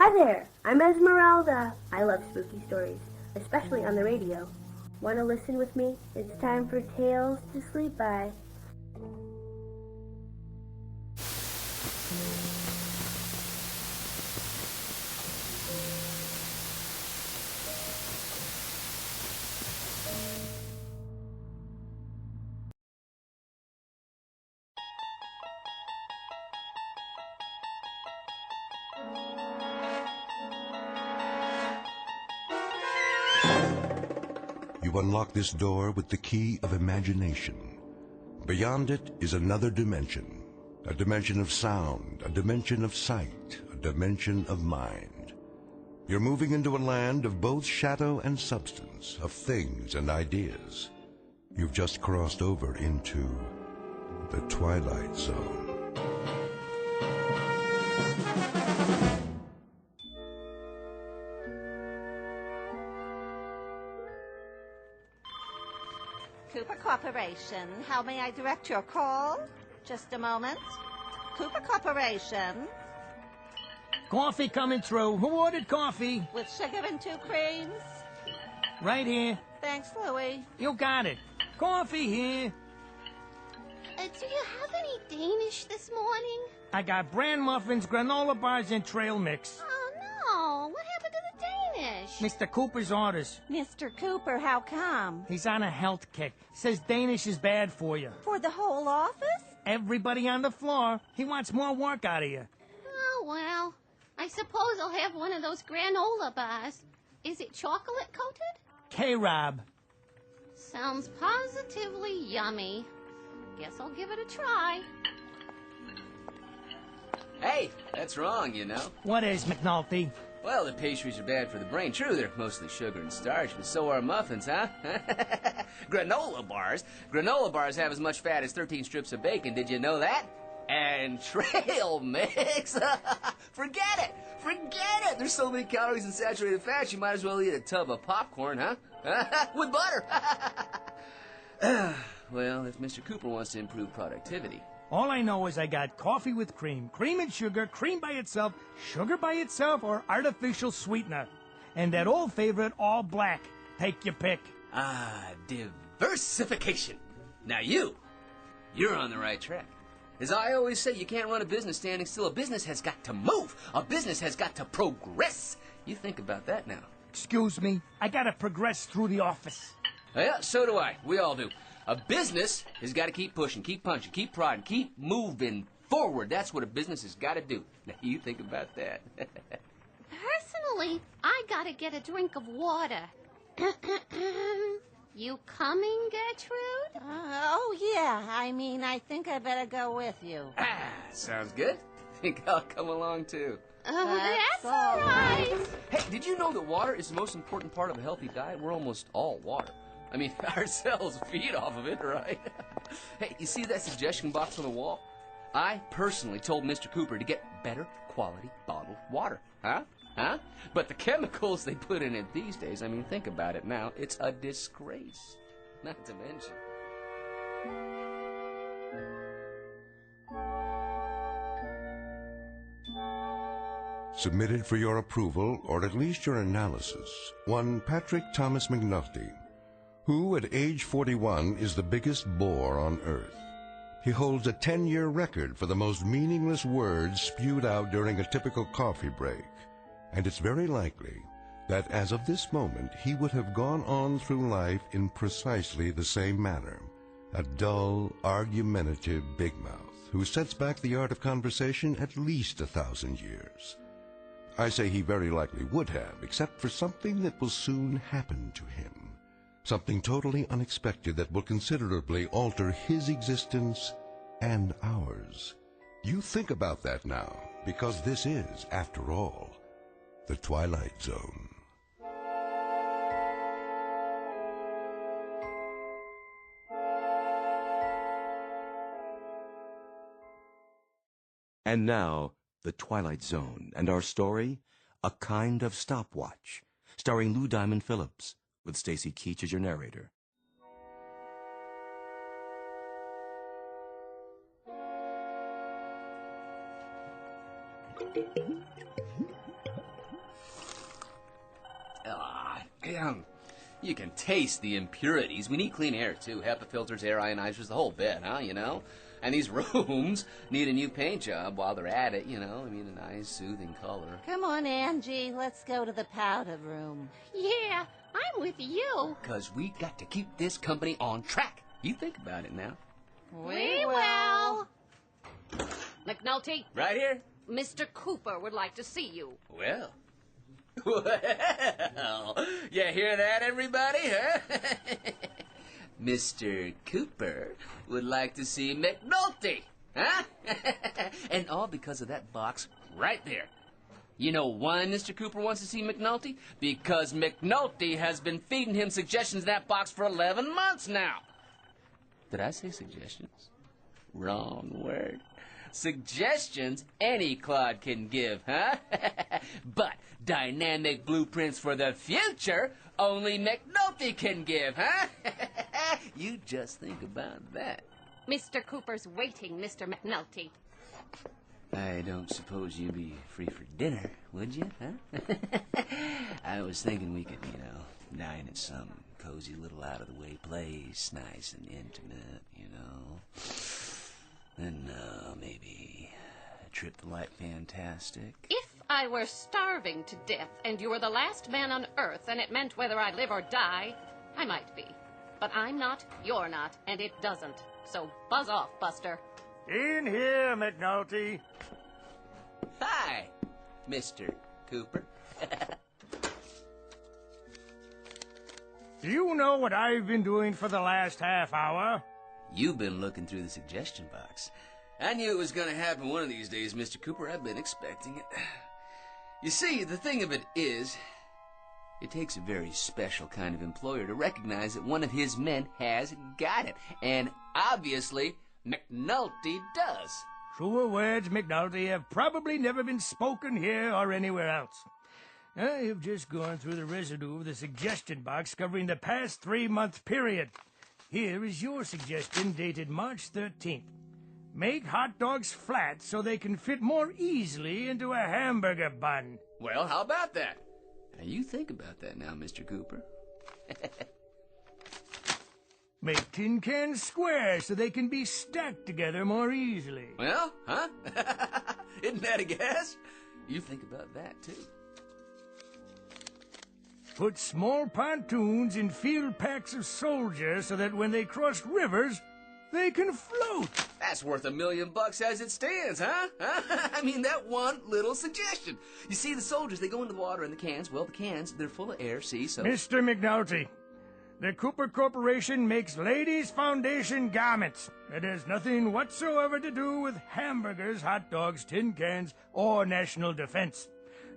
Hi there, I'm Esmeralda. I love spooky stories, especially on the radio. Want to listen with me? It's time for Tales to Sleep By. You unlock this door with the key of imagination. Beyond it is another dimension, a dimension of sound, a dimension of sight, a dimension of mind. You're moving into a land of both shadow and substance, of things and ideas. You've just crossed over into the Twilight Zone. Cooper Corporation, how may I direct your call? Just a moment. Cooper Corporation. Coffee coming through. Who ordered coffee? With sugar and 2 creams. Right here. Thanks, Louie. You got it. Coffee here. Do you have any Danish this morning? I got bran muffins, granola bars, and trail mix. Oh, no. What happened to the Danish? Mr. Cooper's orders. Mr. Cooper, how come? He's on a health kick. Says Danish is bad for you. For the whole office? Everybody on the floor. He wants more work out of you. Oh, well. I suppose I'll have one of those granola bars. Is it chocolate coated? K-Rob. Sounds positively yummy. Guess I'll give it a try. Hey, that's wrong, you know. What is, McNulty? Well, the pastries are bad for the brain. True, they're mostly sugar and starch, but so are muffins, huh? Granola bars? Granola bars have as much fat as 13 strips of bacon. Did you know that? And trail mix? Forget it! Forget it! There's so many calories in saturated fat, you might as well eat a tub of popcorn, huh? With butter! Well, if Mr. Cooper wants to improve productivity. All I know is I got coffee with cream, cream and sugar, cream by itself, sugar by itself, or artificial sweetener. And that old favorite, all black. Take your pick. Ah, diversification. Now you're on the right track. As I always say, you can't run a business standing still. A business has got to move. A business has got to progress. You think about that now. Excuse me, I gotta progress through the office. Yeah, so do I. We all do. A business has got to keep pushing, keep punching, keep prodding, keep moving forward. That's what a business has got to do. Now, you think about that. Personally, I gotta get a drink of water. You coming, Gertrude? Oh, yeah. I think I better go with you. Sounds good. Think I'll come along, too. That's all right. Hey, did you know that water is the most important part of a healthy diet? We're almost all water. I mean, our cells feed off of it, right? Hey, you see that suggestion box on the wall? I personally told Mr. Cooper to get better quality bottled water. Huh? But the chemicals they put in it these days, think about it now. It's a disgrace. Not to mention. Submitted for your approval, or at least your analysis, one Patrick Thomas McNulty, who at age 41 is the biggest bore on Earth. He holds a 10-year record for the most meaningless words spewed out during a typical coffee break. And it's very likely that as of this moment, he would have gone on through life in precisely the same manner. A dull, argumentative big mouth who sets back the art of conversation at least 1,000 years. I say he very likely would have, except for something that will soon happen to him. Something totally unexpected that will considerably alter his existence and ours. You think about that now, because this is, after all, the Twilight Zone. And now, the Twilight Zone, and our story, A Kind of Stopwatch, starring Lou Diamond Phillips, with Stacy Keach as your narrator. You can taste the impurities. We need clean air, too. HEPA filters, air ionizers, the whole bit, huh, you know? And these rooms need a new paint job while they're at it, you know? I mean, a nice, soothing color. Come on, Angie. Let's go to the powder room. Yeah, I'm with you. Because we got to keep this company on track. You think about it now. We will. McNulty, Right here? Mr. Cooper would like to see you. Well, you hear that, everybody, huh? Mr. Cooper would like to see McNulty, huh? And all because of that box right there. You know why Mr. Cooper wants to see McNulty? Because McNulty has been feeding him suggestions in that box for 11 months now. Did I say suggestions? Wrong word. Suggestions any clod can give, huh? But dynamic blueprints for the future only McNulty can give, huh? You just think about that. Mr. Cooper's waiting, Mr. McNulty. I don't suppose you'd be free for dinner, would you, huh? I was thinking we could, dine at some cozy little out-of-the-way place, nice and intimate, Then maybe a trip to Light Fantastic. If I were starving to death and you were the last man on Earth and it meant whether I live or die, I might be. But I'm not, you're not, and it doesn't. So buzz off, Buster. In here, McNulty. Hi, Mr. Cooper. Do you know what I've been doing for the last half hour? You've been looking through the suggestion box. I knew it was going to happen one of these days, Mr. Cooper. I've been expecting it. You see, the thing of it is, it takes a very special kind of employer to recognize that one of his men has got it. And obviously, McNulty does. Truer words, McNulty, have probably never been spoken here or anywhere else. I have just gone through the residue of the suggestion box covering the past 3-month period. Here is your suggestion dated March 13th. Make hot dogs flat so they can fit more easily into a hamburger bun. Well, how about that? Now, you think about that now, Mr. Cooper. Make tin cans square so they can be stacked together more easily. Well, huh? Isn't that a guess? You think about that, too. Put small pontoons in field packs of soldiers so that when they cross rivers, they can float. That's worth $1 million as it stands, huh? I mean, that one little suggestion. You see, the soldiers, they go into the water in the cans. Well, the cans, they're full of air, see, so... Mr. McNulty, the Cooper Corporation makes ladies' foundation garments. It has nothing whatsoever to do with hamburgers, hot dogs, tin cans, or national defense.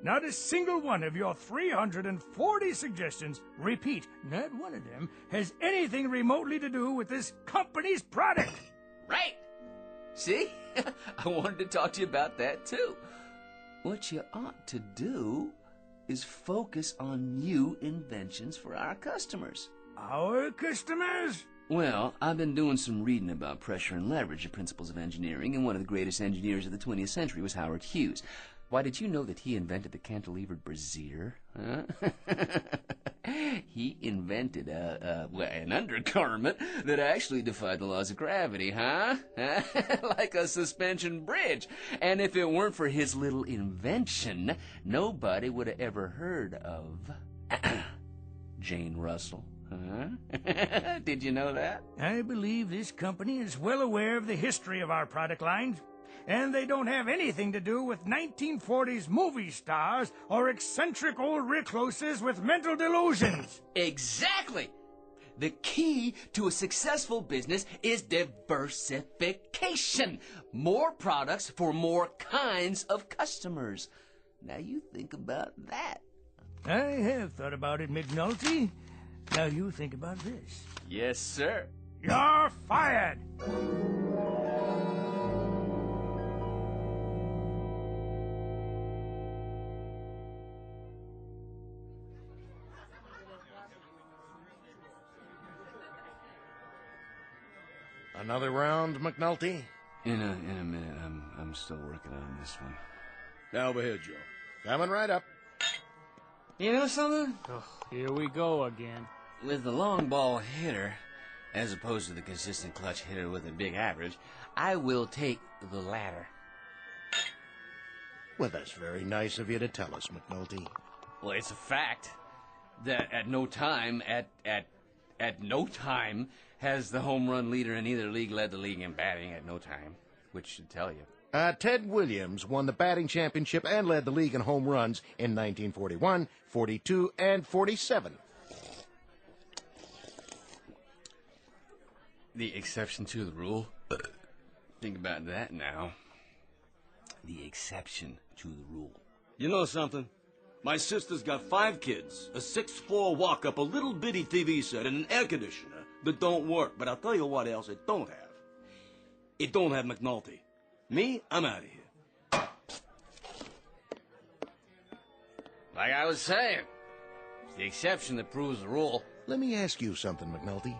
Not a single one of your 340 suggestions, repeat, not one of them, has anything remotely to do with this company's product. Right. See? I wanted to talk to you about that, too. What you ought to do is focus on new inventions for our customers. Our customers? Well, I've been doing some reading about pressure and leverage, the principles of engineering, and one of the greatest engineers of the 20th century was Howard Hughes. Why, did you know that he invented the cantilevered brassiere? Huh? He invented an undergarment that actually defied the laws of gravity, huh? Like a suspension bridge. And if it weren't for his little invention, nobody would have ever heard of Jane Russell. Huh? Did you know that? I believe this company is well aware of the history of our product lines. And they don't have anything to do with 1940s movie stars or eccentric old recluses with mental delusions. Exactly! The key to a successful business is diversification. More products for more kinds of customers. Now you think about that. I have thought about it, McNulty. Now you think about this. Yes, sir. You're fired! Another round, McNulty? In a minute. I'm still working on this one. Now, over here, Joe. Coming right up. You know something? Oh, here we go again. With the long ball hitter, as opposed to the consistent clutch hitter with a big average, I will take the latter. Well, that's very nice of you to tell us, McNulty. Well, it's a fact that at no time has the home run leader in either league led the league in batting at no time, which should tell you. Ted Williams won the batting championship and led the league in home runs in 1941, 42, and 47. The exception to the rule? Think about that now. The exception to the rule. You know something? My sister's got 5 kids, a 6th-floor walk-up, a little bitty TV set, and an air conditioner that don't work. But I'll tell you what else it don't have. It don't have McNulty. Me, I'm out of here. Like I was saying, it's the exception that proves the rule. Let me ask you something, McNulty.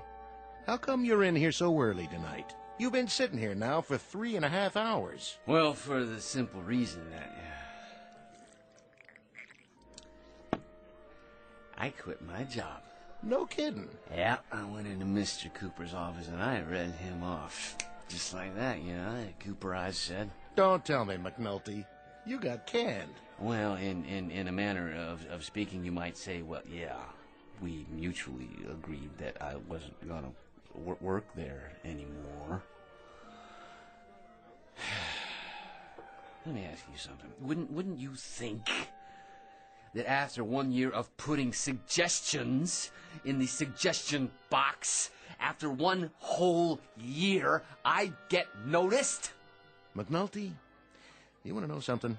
How come you're in here so early tonight? You've been sitting here now for 3.5 hours. Well, for the simple reason that I quit my job. No kidding. Yeah, I went into Mr. Cooper's office and I read him off. Just like that, you know, Cooper I said. Don't tell me, McNulty. You got canned. Well, in a manner of speaking, you might say, well, yeah, we mutually agreed that I wasn't going to work there anymore. Let me ask you something. Wouldn't you think that after 1 year of putting suggestions in the suggestion box, after 1 whole year, I'd get noticed? McNulty, you want to know something?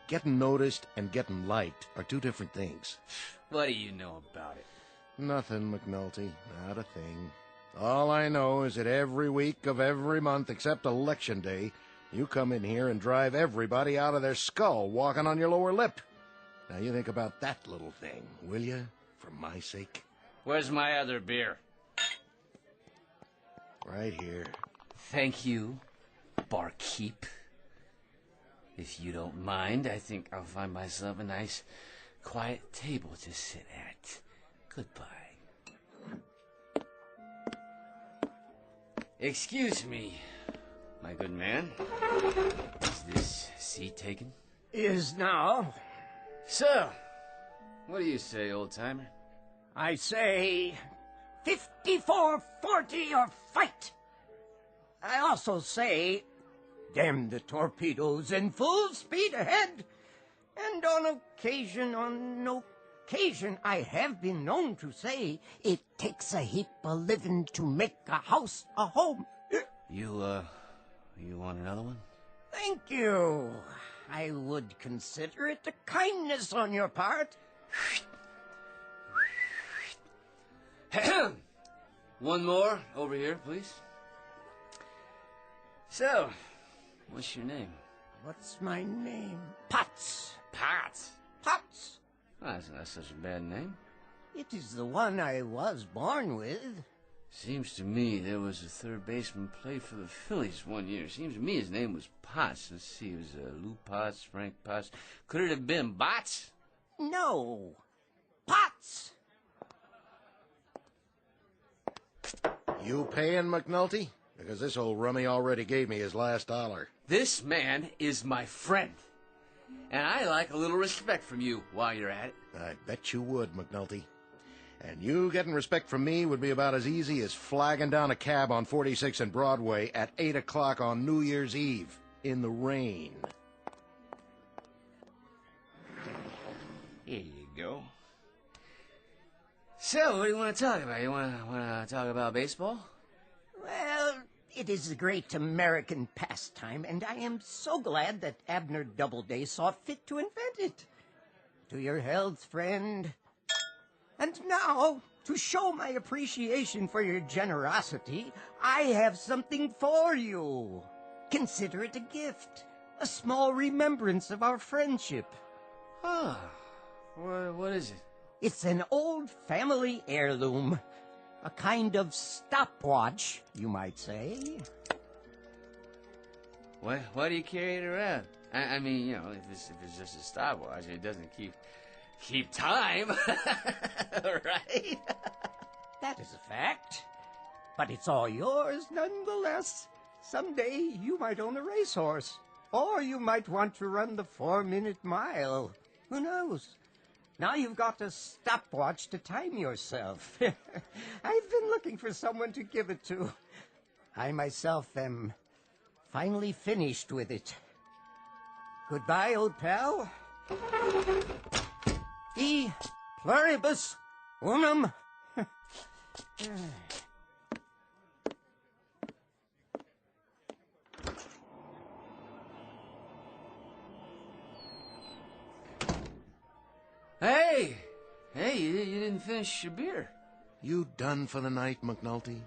Getting noticed and getting liked are 2 different things. What do you know about it? Nothing, McNulty. Not a thing. All I know is that every week of every month except Election Day, you come in here and drive everybody out of their skull walking on your lower lip. Now you think about that little thing, will you? For my sake. Where's my other beer? Right here. Thank you, barkeep. If you don't mind, I think I'll find myself a nice, quiet table to sit at. Goodbye. Excuse me, my good man. Is this seat taken? Is now. So, what do you say, old-timer? I say 54-40 or fight. I also say damn the torpedoes in full speed ahead. And on occasion, I have been known to say it takes a heap of living to make a house a home. You want another one? Thank you. I would consider it a kindness on your part. One more over here, please. So, what's your name? What's my name? Potts. Potts? Potts. Oh, that's not such a bad name. It is the one I was born with. Seems to me there was a third baseman played for the Phillies 1 year. Seems to me his name was Potts. Let's see, it was Lou Potts, Frank Potts. Could it have been Bots? No. Potts. You paying, McNulty? Because this old rummy already gave me his last dollar. This man is my friend. And I like a little respect from you while you're at it. I bet you would, McNulty. And you getting respect from me would be about as easy as flagging down a cab on 46 and Broadway at 8 o'clock on New Year's Eve in the rain. Here you go. So, what do you want to talk about? You want to talk about baseball? Well, it is a great American pastime, and I am so glad that Abner Doubleday saw fit to invent it. To your health, friend. And now, to show my appreciation for your generosity, I have something for you. Consider it a gift, a small remembrance of our friendship. Ah, what is it? It's an old family heirloom. A kind of stopwatch, you might say. Why do you carry it around? I mean, you know, if it's just a stopwatch, it doesn't keep keep time. Right? That is a fact. But it's all yours nonetheless. Someday you might own a racehorse. Or you might want to run the 4-minute mile. Who knows? Now you've got a stopwatch to time yourself. I've been looking for someone to give it to. I myself am finally finished with it. Goodbye, old pal. E pluribus unum. Hey, you didn't finish your beer. You done for the night, McNulty?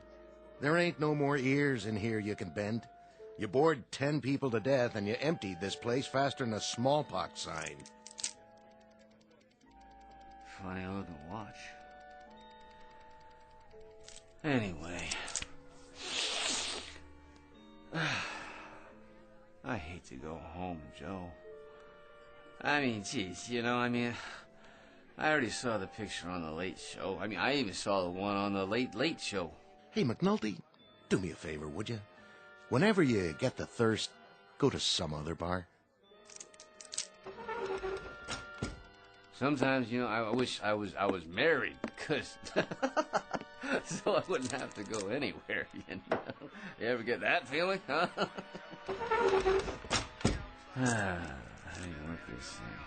There ain't no more ears in here you can bend. You bored 10 people to death, and you emptied this place faster than a smallpox sign. Funny looking watch. Anyway. I hate to go home, Joe. I mean, geez, I already saw the picture on the Late Show. I even saw the one on the Late Show. Hey, McNulty, do me a favor, would you? Whenever you get the thirst, go to some other bar. Sometimes, I wish I was married, cause so I wouldn't have to go anywhere. You ever get that feeling, huh? I need to work this thing.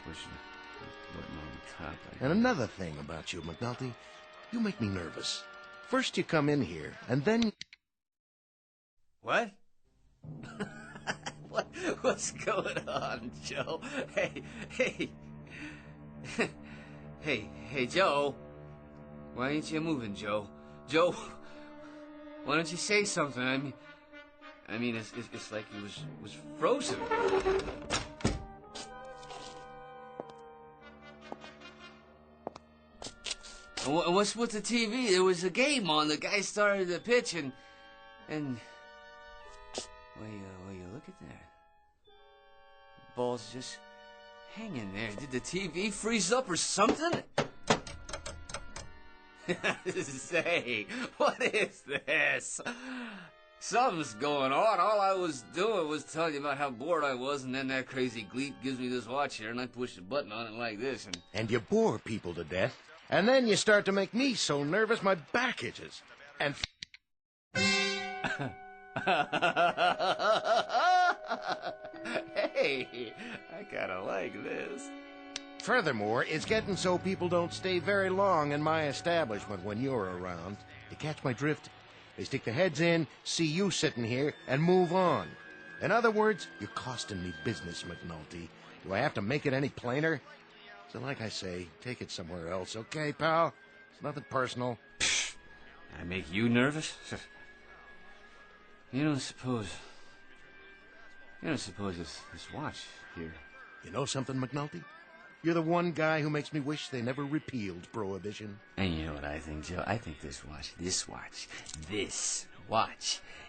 Pushing the button on the top. And another thing about you, McNulty, you make me nervous. First you come in here, and then... What? What's going on, Joe? Hey, Joe. Why ain't you moving, Joe? Joe, why don't you say something? I mean, it's like he was frozen. What's with the TV? There was a game on. The guy started to pitch, and well, you look at that. The ball's just hanging there. Did the TV freeze up or something? Say, what is this? Something's going on. All I was doing was telling you about how bored I was, and then that crazy gleep gives me this watch here, and I push the button on it like this, And you bore people to death, and then you start to make me so nervous my back itches. And... Hey, I kinda like this. Furthermore, it's getting so people don't stay very long in my establishment when you're around. You catch my drift? They stick their heads in, see you sitting here, and move on. In other words, you're costing me business, McNulty. Do I have to make it any plainer? So like I say, take it somewhere else, okay, pal? It's nothing personal. I make you nervous? You don't suppose this watch here... You know something, McNulty? You're the one guy who makes me wish they never repealed Prohibition. And you know what I think, Joe? I think this watch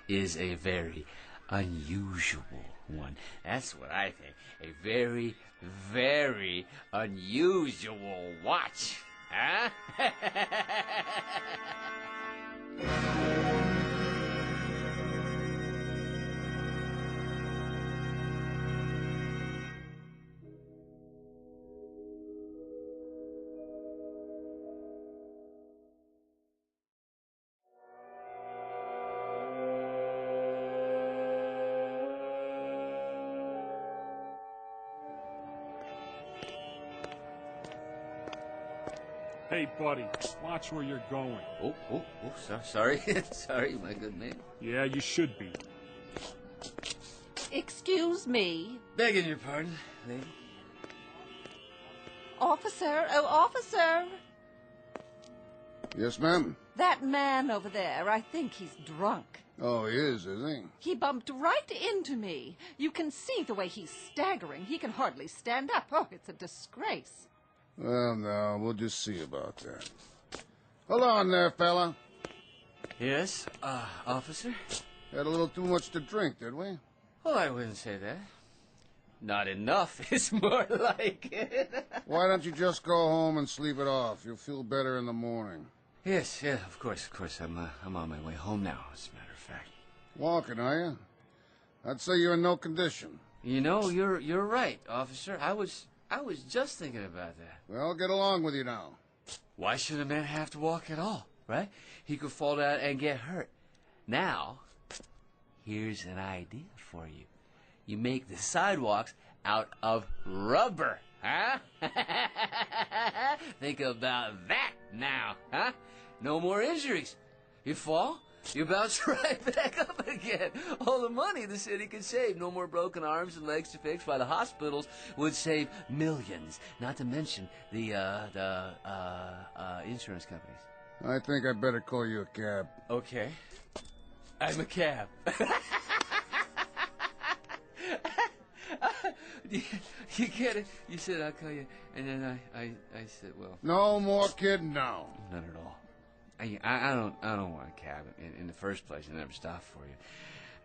is a very unusual one. That's what I think. A very, very unusual watch. Huh? Hey, buddy, watch where you're going. Sorry. Sorry, my good man. Yeah, you should be. Excuse me. Begging your pardon, lady. Officer, oh, officer. Yes, ma'am? That man over there, I think he's drunk. Oh, he is he? He bumped right into me. You can see the way he's staggering. He can hardly stand up. Oh, it's a disgrace. Well, no, we'll just see about that. Hold on there, fella. Yes, officer? Had a little too much to drink, did we? Well, I wouldn't say that. not enough is more like it. Why don't you just go home and sleep it off? You'll feel better in the morning. Yes, yeah, of course. I'm on my way home now, as a matter of fact. Walking, are you? I'd say you're in no condition. You know, you're right, officer. I was just thinking about that. Well, get along with you now. Why should a man have to walk at all, right? He could fall down and get hurt. Now, here's an idea for you. You make the sidewalks out of rubber, huh? Think about that now, huh? No more injuries. You fall, you bounce right back up again. All the money the city could save. No more broken arms and legs to fix, while the hospitals would save millions. Not to mention the insurance companies. I think I'd better call you a cab. Okay. I'm a cab. You get it? You said I'll call you, and then I said, well. No more kidding now. Not at all. I don't want a cab. In the first place, I never stop for you.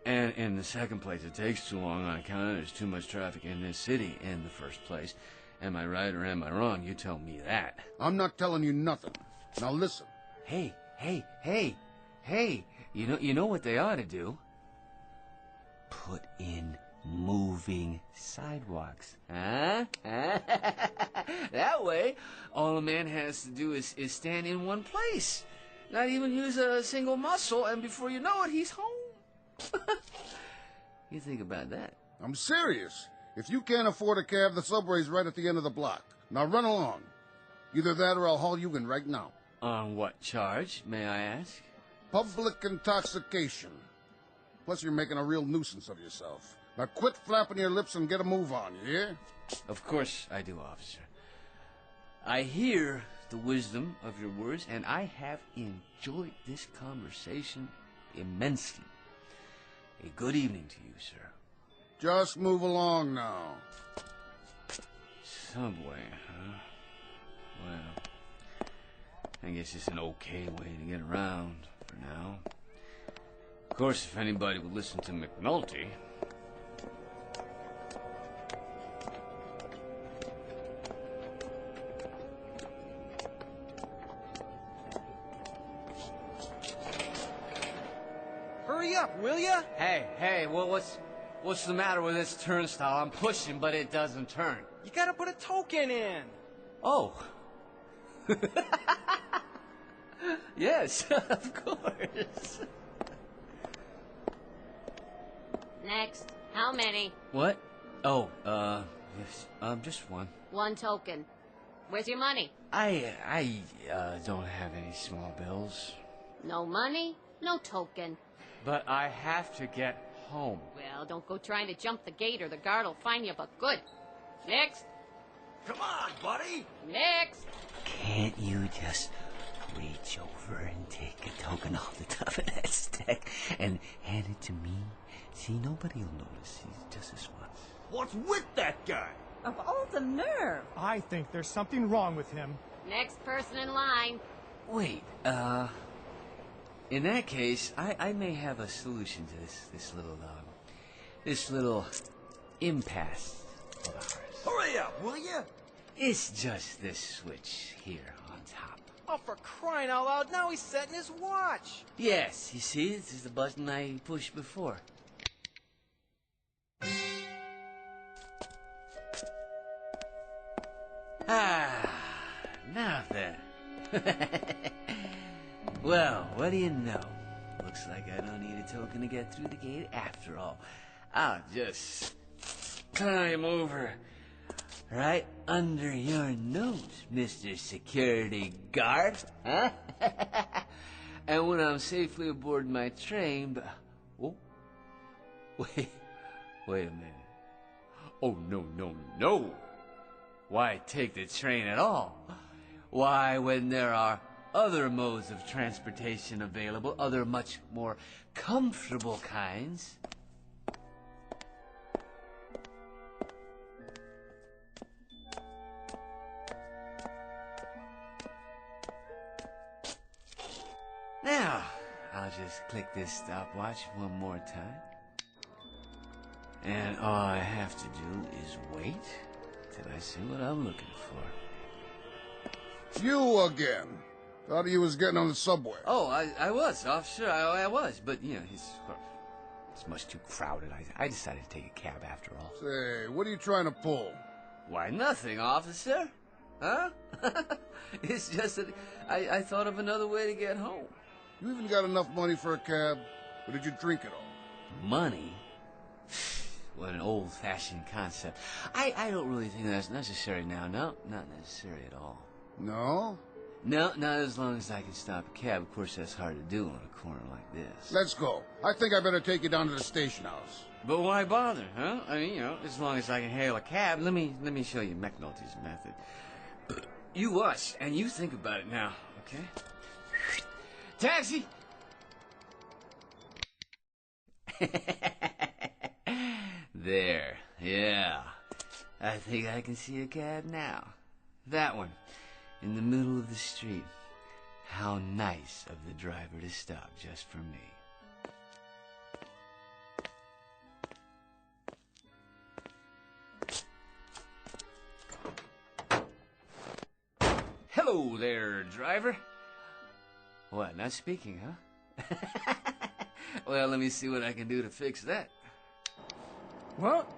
And in the second place, it takes too long on account of there's too much traffic in this city in the first place. Am I right or am I wrong? You tell me that. I'm not telling you nothing. Now listen. Hey. You know what they ought to do? Put in moving sidewalks. Huh? That way, all a man has to do is stand in one place. Not even use a single muscle, and before you know it, he's home. You think about that. I'm serious. If you can't afford a cab, the subway's right at the end of the block. Now run along. Either that or I'll haul you in right now. On what charge, may I ask? Public intoxication. Plus you're making a real nuisance of yourself. Now quit flapping your lips and get a move on, you hear? Of course I do, officer. I hear the wisdom of your words, and I have enjoyed this conversation immensely. A good evening to you, sir. Just move along now. Subway, huh? Well, I guess it's an okay way to get around for now. Of course, if anybody would listen to McNulty... Hurry up, will ya? Hey, what's the matter with this turnstile? I'm pushing, but it doesn't turn. You gotta put a token in. Oh. Yes, of course. Next. How many? What? Oh, yes, just one. One token. Where's your money? I don't have any small bills. No money, no token. But I have to get home. Well, don't go trying to jump the gate or the guard will find you, but good. Next. Come on, buddy. Next. Can't you just reach over and take a token off the top of that stack and hand it to me? See, nobody will notice. He's just a swat. What's with that guy? Of all the nerve. I think there's something wrong with him. Next person in line. Wait, in that case, I may have a solution to this little impasse of ours. Hurry up, will you? It's just this switch here on top. Oh, for crying out loud, now he's setting his watch. Yes, you see, this is the button I pushed before. Now then. Well, what do you know? Looks like I don't need a token to get through the gate after all. I'll just climb over right under your nose, Mr. Security Guard. Huh? And when I'm safely aboard my train... Oh, wait a minute. Oh, no. Why take the train at all? Why, when there are other modes of transportation available, other much more comfortable kinds. Now, I'll just click this stopwatch one more time. And all I have to do is wait till I see what I'm looking for. You again. Thought you was getting on the subway. Oh, I was, officer. I was. But, you know, it's much too crowded. I decided to take a cab after all. Say, what are you trying to pull? Why, nothing, officer. Huh? It's just that I thought of another way to get home. You even got enough money for a cab? Or did you drink it all? Money? What an old-fashioned concept. I don't really think that's necessary now. No, not necessary at all. No? No, not as long as I can stop a cab. Of course, that's hard to do on a corner like this. Let's go. I think I better take you down to the station house. But why bother, huh? I mean, you know, as long as I can hail a cab. Let me show you McNulty's method. You watch, and you think about it now, okay? Taxi! There, yeah. I think I can see a cab now. That one, in the middle of the street. How nice of the driver to stop just for me. Hello there, driver. What, not speaking, huh? Well, let me see what I can do to fix that. What?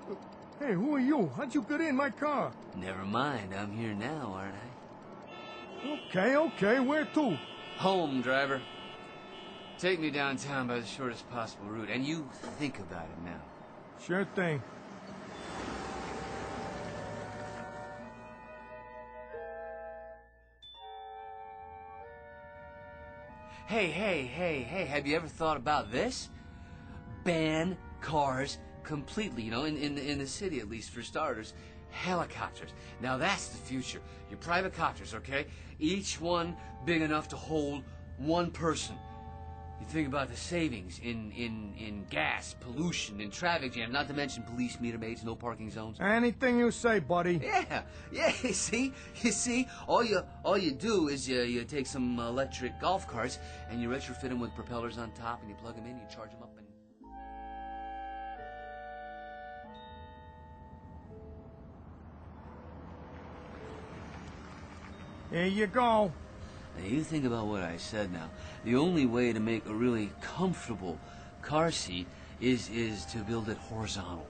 Hey, who are you? How'd you get in my car? Never mind, I'm here now, aren't I? Okay, where to? Home, driver. Take me downtown by the shortest possible route, and you think about it now. Sure thing. Hey, have you ever thought about this? Ban cars completely, you know, in the city at least, for starters. Helicopters. Now that's the future. Your private copters, okay? Each one big enough to hold one person. You think about the savings in gas, pollution, in traffic jam, not to mention police meter maids, no parking zones. Anything you say, buddy. Yeah, you see, all you do is you take some electric golf carts and you retrofit them with propellers on top, and you plug them in, you charge them up, and Here you go. now you think about what I said now. The only way to make a really comfortable car seat is to build it horizontal,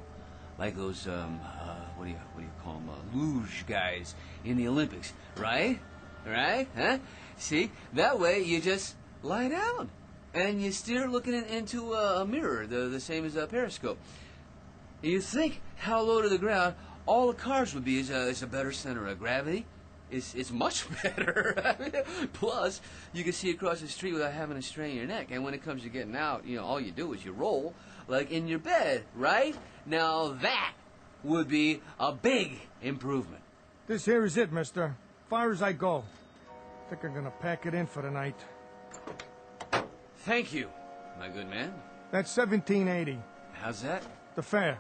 like those what do you call them, luge guys in the Olympics, right? Huh? See, that way you just lie down and you steer looking into a mirror, the same as a periscope. And you think how low to the ground all the cars would be is a better center of gravity. It's much better. Plus, you can see across the street without having to strain your neck. And when it comes to getting out, you know, all you do is you roll like in your bed, right? Now that would be a big improvement. This here is it, mister. Far as I go. Think I'm gonna pack it in for the night. Thank you, my good man. That's $17.80. How's that? The fare.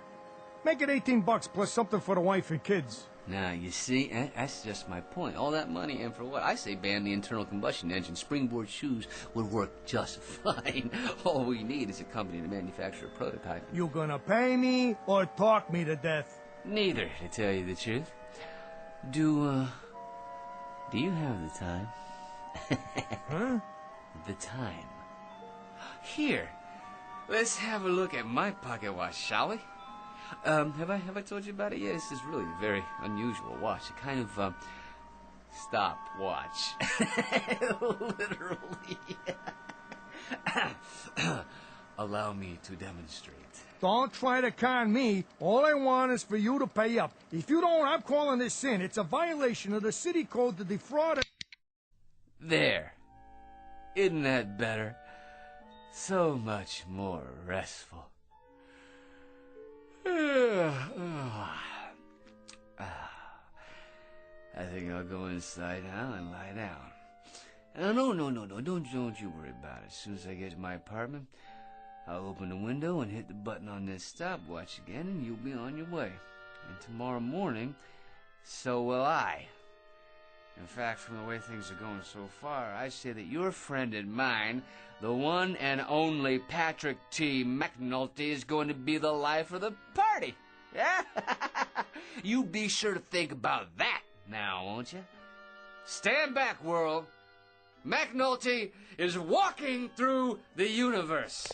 Make it $18 plus something for the wife and kids. Now, you see, that's just my point. All that money, and for what? I say ban the internal combustion engine. Springboard shoes would work just fine. All we need is a company to manufacture a prototype. You gonna pay me or talk me to death? Neither, to tell you the truth. Do you have the time? Huh? The time. Here, let's have a look at my pocket watch, shall we? Have I told you about it yet? This is really a very unusual watch. A kind of, stopwatch. Literally. Allow me to demonstrate. Don't try to con me. All I want is for you to pay up. If you don't, I'm calling this in. It's a violation of the city code to defraud. There. Isn't that better? So much more restful. I think I'll go inside now and lie down. No, don't you worry about it. As soon as I get to my apartment, I'll open the window and hit the button on this stopwatch again, and you'll be on your way. And tomorrow morning, so will I. In fact, from the way things are going so far, I say that your friend and mine, the one and only Patrick T. McNulty, is going to be the life of the party. Yeah? You be sure to think about that now, won't you? Stand back, world. McNulty is walking through the universe.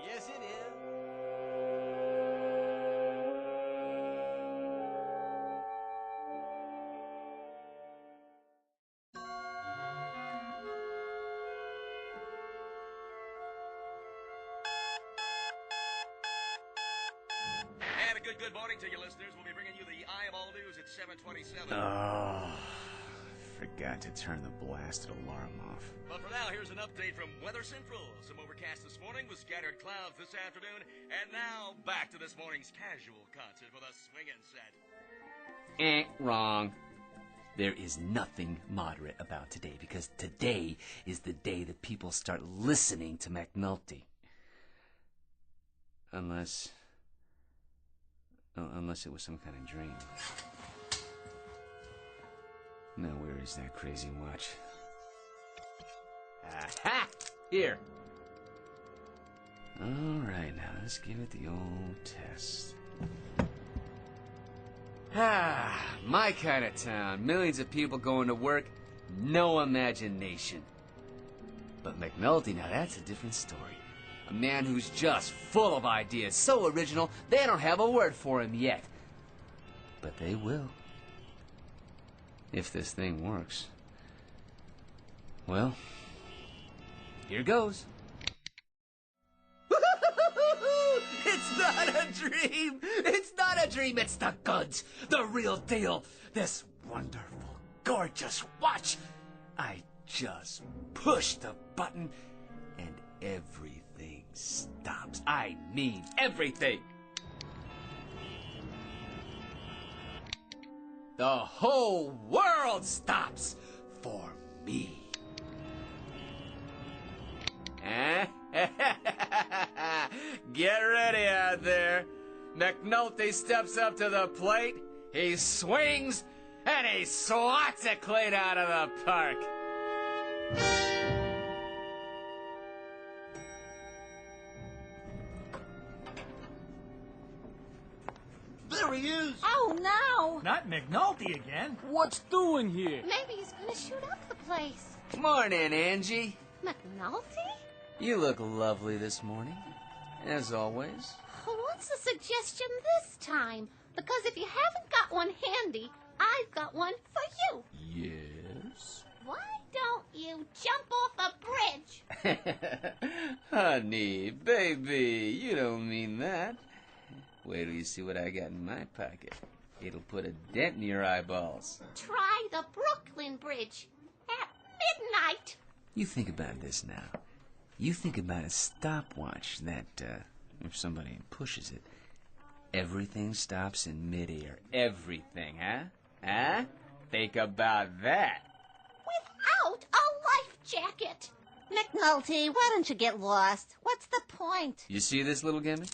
Yes, it is. And a good morning to you, listeners. We'll be bringing you the Eye of All News at 7:27. Oh, forgot to turn the blasted alarm off. But for now, here's an update from Weather Central. Some overcast this morning with scattered clouds this afternoon. And now, back to this morning's casual concert with a swinging set. Wrong. There is nothing moderate about today, because today is the day that people start listening to McNulty. Unless it was some kind of dream. Now where is that crazy watch? Aha! Here! Alright, now let's give it the old test. My kind of town. Millions of people going to work, no imagination. But McNulty, now that's a different story. A man who's just full of ideas, so original, they don't have a word for him yet. But they will. If this thing works. Well, here goes. It's not a dream! It's not a dream, it's the goods! The real deal! This wonderful, gorgeous watch! I just push the button and everything stops. I mean everything! The whole world stops for me. Get ready out there. McNulty steps up to the plate, he swings, and he swats it clean out of the park. There he is. Oh, no. Not McNulty again. What's doing here? Maybe he's gonna shoot up the place. Morning, Angie. McNulty? You look lovely this morning, as always. What's the suggestion this time? Because if you haven't got one handy, I've got one for you. Yes? Why don't you jump off a bridge? Honey, baby, you don't mean that. Wait till you see what I got in my pocket. It'll put a dent in your eyeballs. Try the Brooklyn Bridge at midnight. You think about this now. You think about a stopwatch that, if somebody pushes it, everything stops in midair. Everything, huh? Huh? Think about that. Without a life jacket. McNulty, why don't you get lost? What's the point? You see this little gimmick?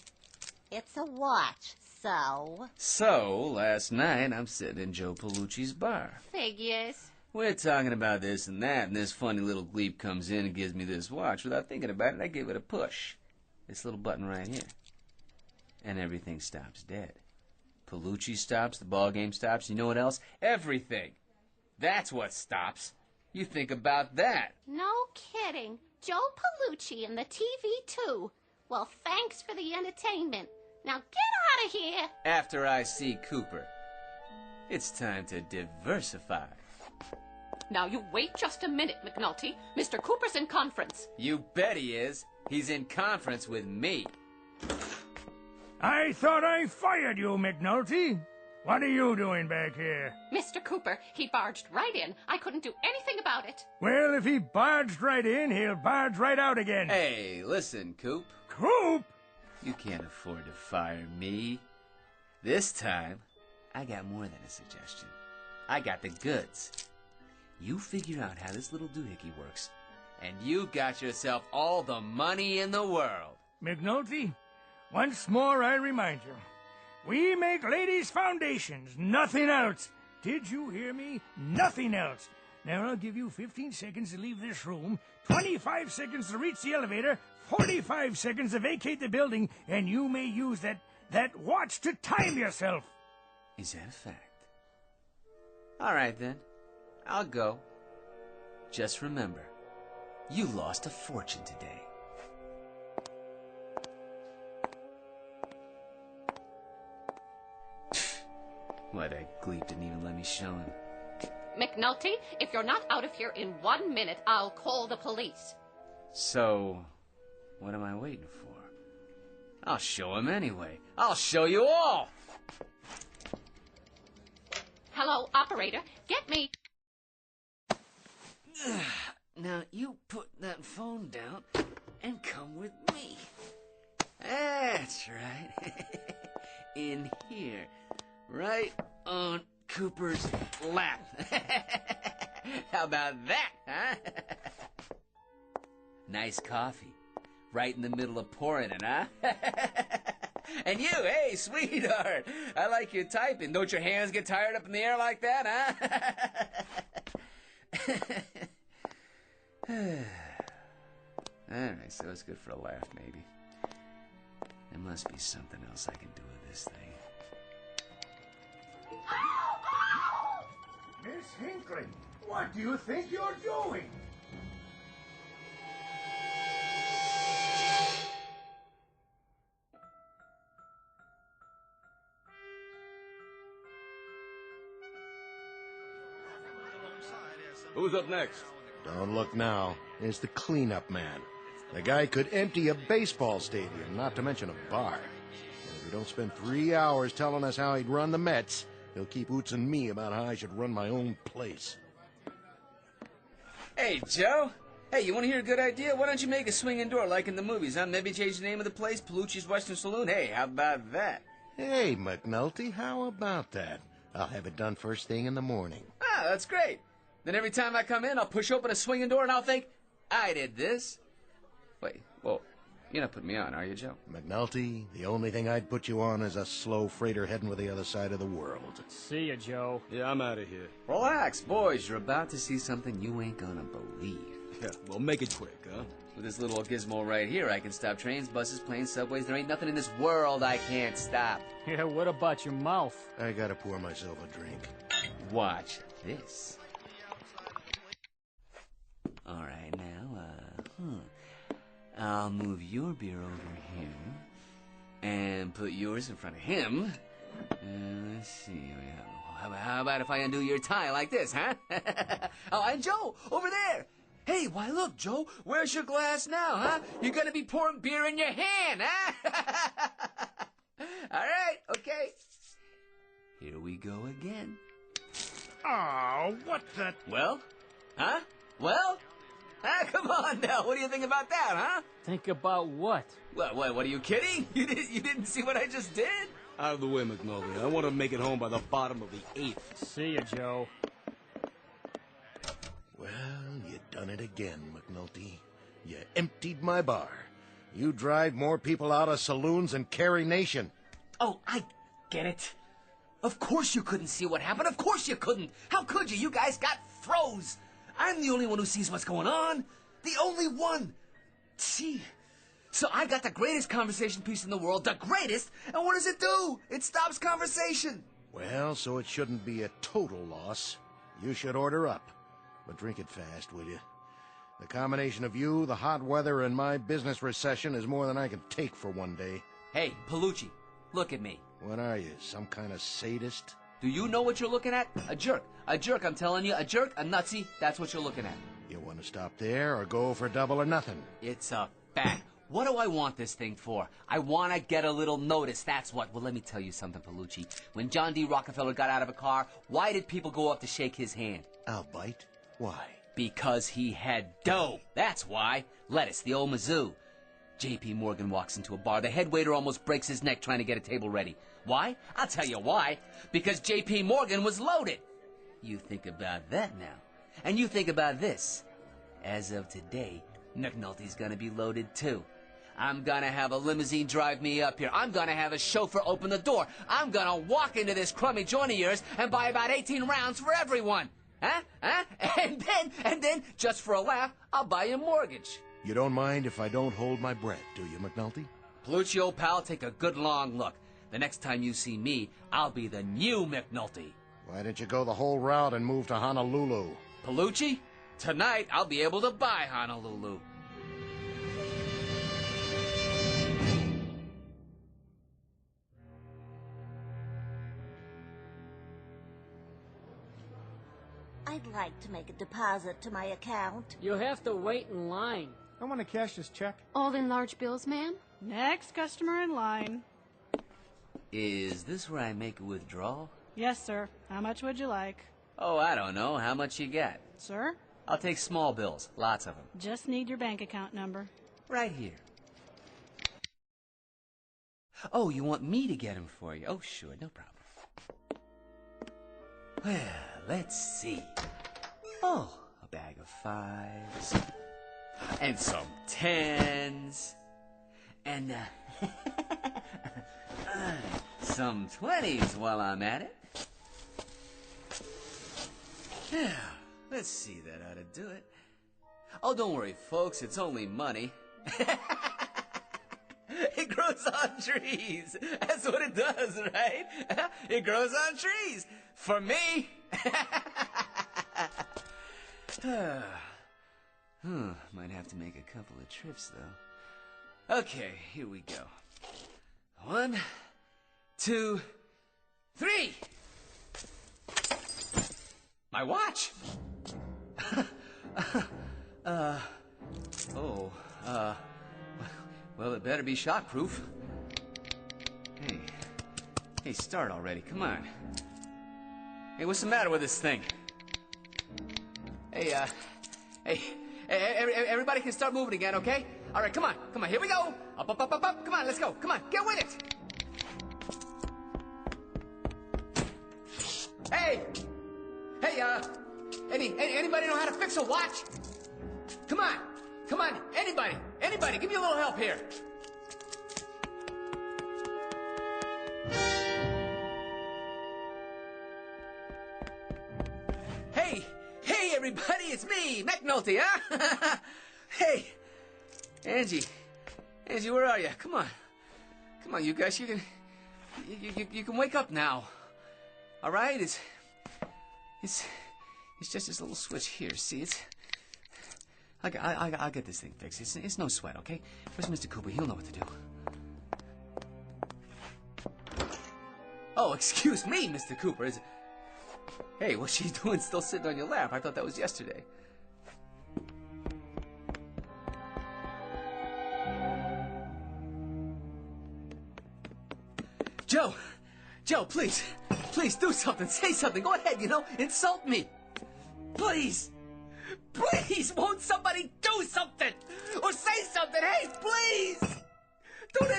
It's a watch, so... So, last night, I'm sitting in Joe Pellucci's bar. Figures. We're talking about this and that, and this funny little gleep comes in and gives me this watch. Without thinking about it, I give it a push. This little button right here. And everything stops dead. Pellucci stops, the ball game stops, you know what else? Everything. That's what stops. You think about that. No kidding. Joe Pellucci and the TV too. Well, thanks for the entertainment. Now get out of here. After I see Cooper, it's time to diversify. Now you wait just a minute, McNulty. Mr. Cooper's in conference. You bet he is. He's in conference with me. I thought I fired you, McNulty. What are you doing back here? Mr. Cooper, he barged right in. I couldn't do anything about it. Well, if he barged right in, he'll barge right out again. Hey, listen, Coop. Coop? You can't afford to fire me. This time, I got more than a suggestion. I got the goods. You figure out how this little doohickey works, and you got yourself all the money in the world. McNulty, once more I remind you, we make ladies' foundations, nothing else. Did you hear me? Nothing else. Now I'll give you 15 seconds to leave this room, 25 seconds to reach the elevator, 45 seconds to vacate the building, and you may use that watch to time yourself. Is that a fact? All right, then. I'll go. Just remember, you lost a fortune today. Why, that gleep didn't even let me show him. McNulty, if you're not out of here in 1 minute, I'll call the police. So, what am I waiting for? I'll show him anyway. I'll show you all! Hello, operator. Get me... Now, you put that phone down and come with me. That's right. In here. Right on Cooper's lap. How about that, huh? Nice coffee. Right in the middle of pouring it, huh? And you, hey, sweetheart. I like your typing. Don't your hands get tired up in the air like that, huh? Alright, so it's good for a laugh, maybe. There must be something else I can do with this thing. Miss Hinckley, what do you think you're doing? Who's up next? Don't look now. It's the cleanup man. The guy could empty a baseball stadium, not to mention a bar. And if you don't spend 3 hours telling us how he'd run the Mets, he'll keep ootsing me about how I should run my own place. Hey, Joe. Hey, you want to hear a good idea? Why don't you make a swinging door like in the movies, huh? Maybe change the name of the place, Palucci's Western Saloon. Hey, how about that? Hey, McNulty, how about that? I'll have it done first thing in the morning. Ah, that's great. Then every time I come in, I'll push open a swinging door and I'll think, I did this. Wait, well, you're not putting me on, are you, Joe? McNulty, the only thing I'd put you on is a slow freighter heading for the other side of the world. See ya, Joe. Yeah, I'm out of here. Relax, boys. You're about to see something you ain't gonna believe. Yeah, well, make it quick, huh? With this little gizmo right here, I can stop trains, buses, planes, subways. There ain't nothing in this world I can't stop. Yeah, what about your mouth? I gotta pour myself a drink. Watch this. All right, now, I'll move your beer over here and put yours in front of him. Let's see. How about if I undo your tie like this, huh? Oh, and Joe, over there. Hey, why, look, Joe, where's your glass now, huh? You're gonna be pouring beer in your hand, huh? All right, okay. Here we go again. Oh, what the... Well? Huh? Well? Ah, come on now. What do you think about that, huh? Think about what? What, are you kidding? You didn't see what I just did? Out of the way, McNulty. I want to make it home by the bottom of the 8th. See ya, Joe. Well, you done it again, McNulty. You emptied my bar. You drive more people out of saloons than Carrie Nation. Oh, I get it. Of course you couldn't see what happened. Of course you couldn't. How could you? You guys got froze. I'm the only one who sees what's going on. The only one. See? So I got the greatest conversation piece in the world, the greatest, and what does it do? It stops conversation. Well, so it shouldn't be a total loss. You should order up. But drink it fast, will you? The combination of you, the hot weather, and my business recession is more than I can take for one day. Hey, Palucci, look at me. What are you, some kind of sadist? Do you know what you're looking at? A jerk. A jerk, I'm telling you. A jerk, a nutsy. That's what you're looking at. You want to stop there or go for double or nothing? It's a fact. What do I want this thing for? I want to get a little notice, that's what. Well, let me tell you something, Palucci. When John D. Rockefeller got out of a car, why did people go up to shake his hand? I'll bite. Why? Because he had dough. That's why. Lettuce, the old Mizzou. J.P. Morgan walks into a bar. The head waiter almost breaks his neck trying to get a table ready. Why? I'll tell you why. Because J.P. Morgan was loaded. You think about that now. And you think about this. As of today, McNulty's gonna be loaded too. I'm gonna have a limousine drive me up here. I'm gonna have a chauffeur open the door. I'm gonna walk into this crummy joint of yours and buy about 18 rounds for everyone. Huh? And then, just for a laugh, I'll buy you a mortgage. You don't mind if I don't hold my breath, do you, McNulty? Palucci, old pal, take a good long look. The next time you see me, I'll be the new McNulty. Why didn't you go the whole route and move to Honolulu? Palucci, tonight I'll be able to buy Honolulu. I'd like to make a deposit to my account. You'll have to wait in line. I want to cash this check. All in large bills, ma'am? Next customer in line. Is this where I make a withdrawal? Yes, sir. How much would you like? Oh, I don't know. How much you got? Sir? I'll take small bills. Lots of them. Just need your bank account number. Right here. Oh, you want me to get them for you? Oh, sure. No problem. Well, let's see. Oh, a bag of 5s. And some 10s. And, some 20s while I'm at it. Yeah, let's see, that ought to do it. Oh, don't worry, folks, it's only money. It grows on trees. That's what it does, right? It grows on trees. For me. Might have to make a couple of trips, though. Okay, here we go. 1, 2, 3. My watch! Well, it better be shockproof. Hey, start already, come on. Hey, what's the matter with this thing? Hey, everybody can start moving again, okay? All right, come on, here we go. Up, up, up, up, up, come on, let's go, come on, get with it. Hey, anybody know how to fix a watch? Come on, anybody, give me a little help here. Hey, everybody, it's me, McNulty, huh? Hey, Angie, where are you? Come on, you guys, you can wake up now. All right, it's just this little switch here. See, I'll get this thing fixed. It's no sweat, okay? Where's Mr. Cooper? He'll know what to do. Oh, excuse me, Mr. Cooper. Hey, what's she doing still sitting on your lap? I thought that was yesterday. Joe, please do something. Say something. Go ahead, insult me. Please, won't somebody do something? Or say something, hey, please. Don't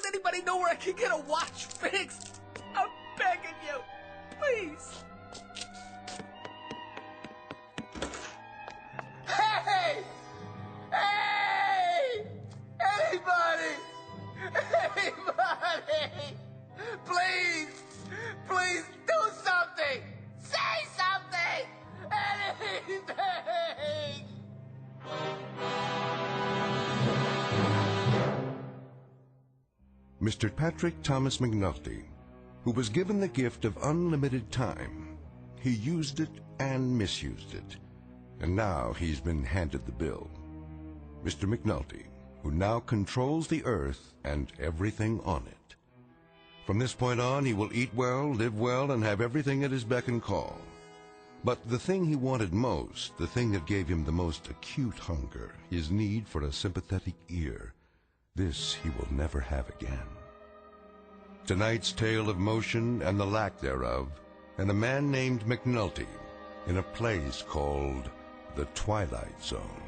anybody know where I can get a watch fixed? I'm begging you, please. Hey! Anybody! Please do something! Say something! Anything! Mr. Patrick Thomas McNulty, who was given the gift of unlimited time, he used it and misused it, and now he's been handed the bill. Mr. McNulty, who now controls the earth and everything on it. From this point on, he will eat well, live well, and have everything at his beck and call. But the thing he wanted most, the thing that gave him the most acute hunger, his need for a sympathetic ear, this he will never have again. Tonight's tale of motion and the lack thereof, and a man named McNulty in a place called the Twilight Zone.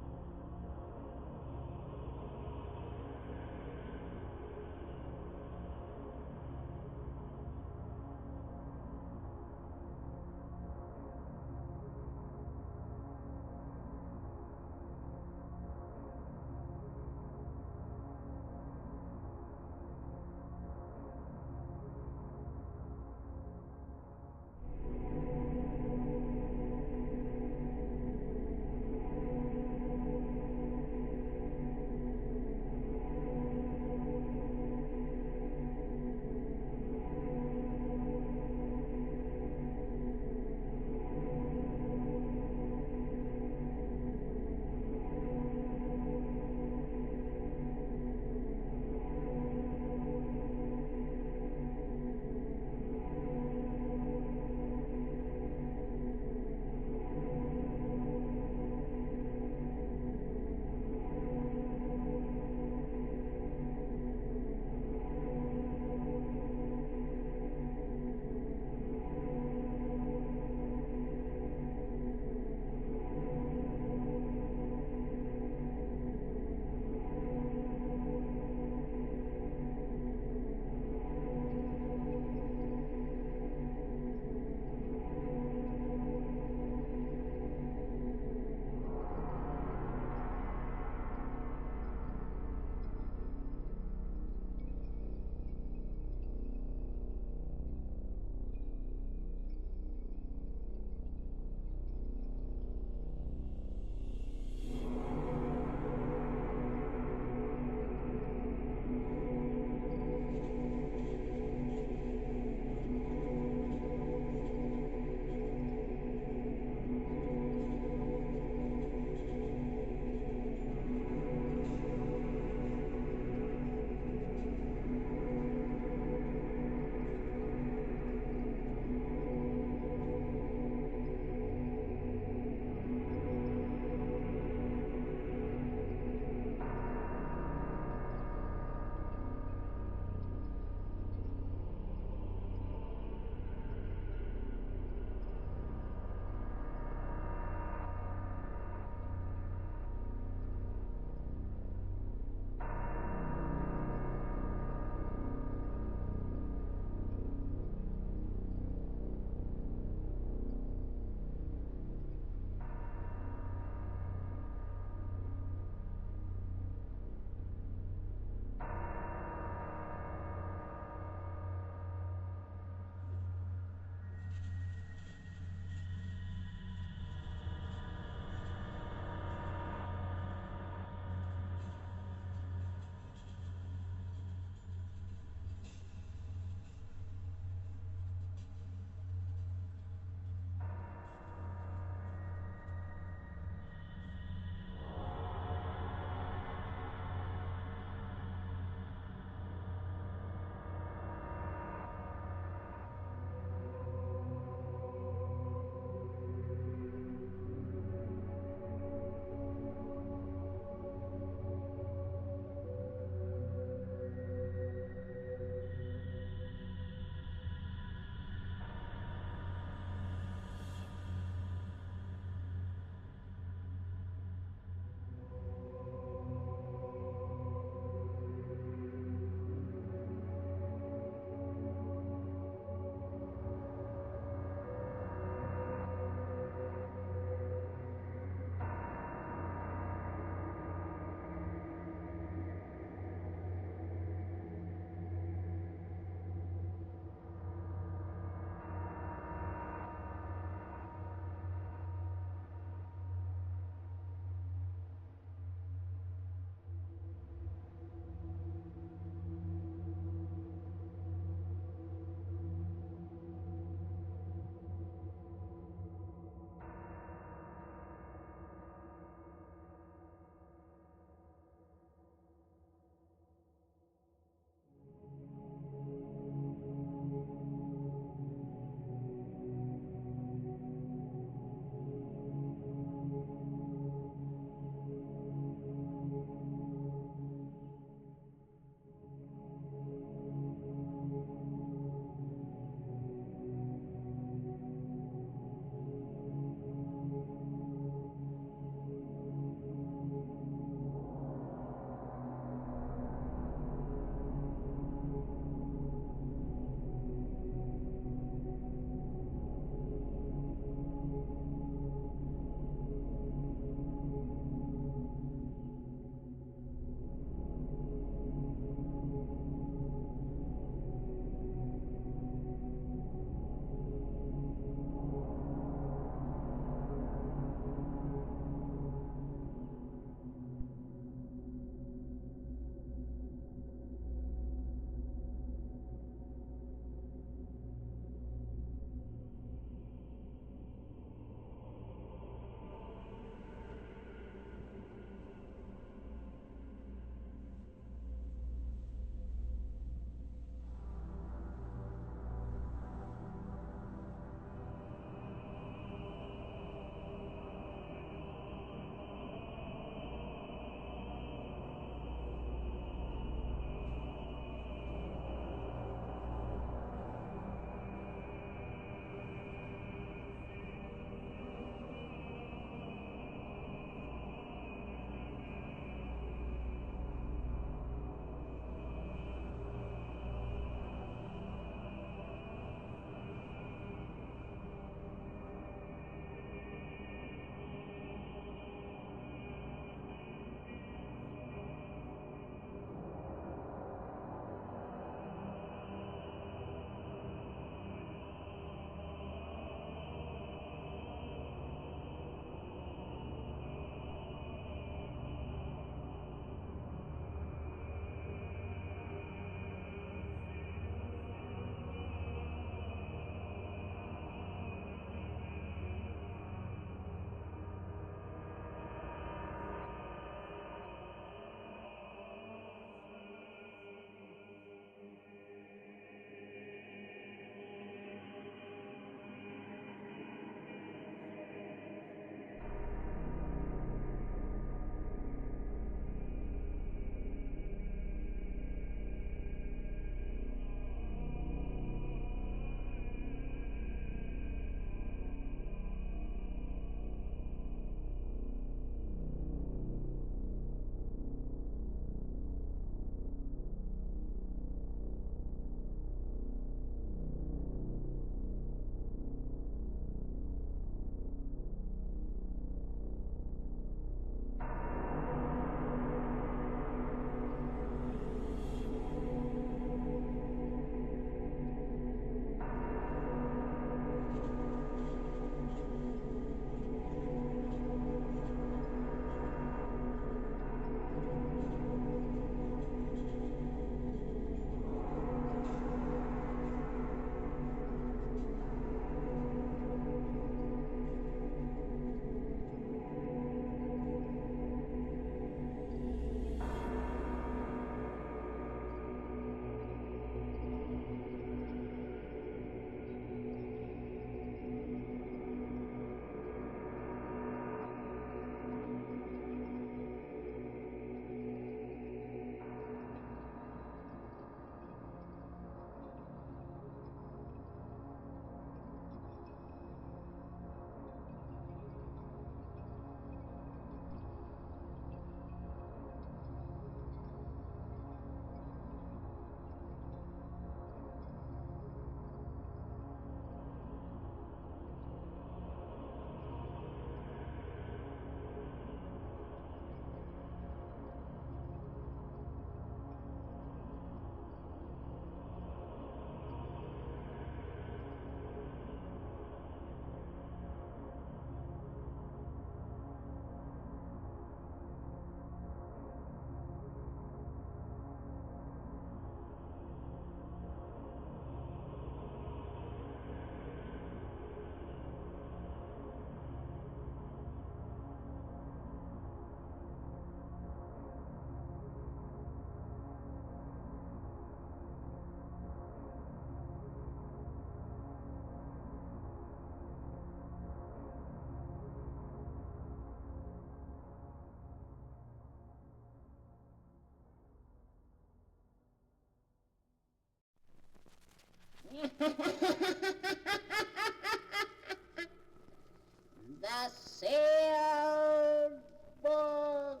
The sealed book.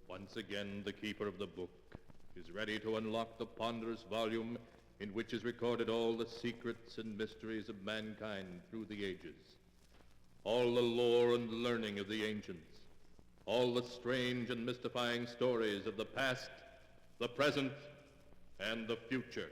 Once again, the keeper of the book is ready to unlock the ponderous volume in which is recorded all the secrets and mysteries of mankind through the ages, all the lore and learning of the ancients, all the strange and mystifying stories of the past, the present, and the future.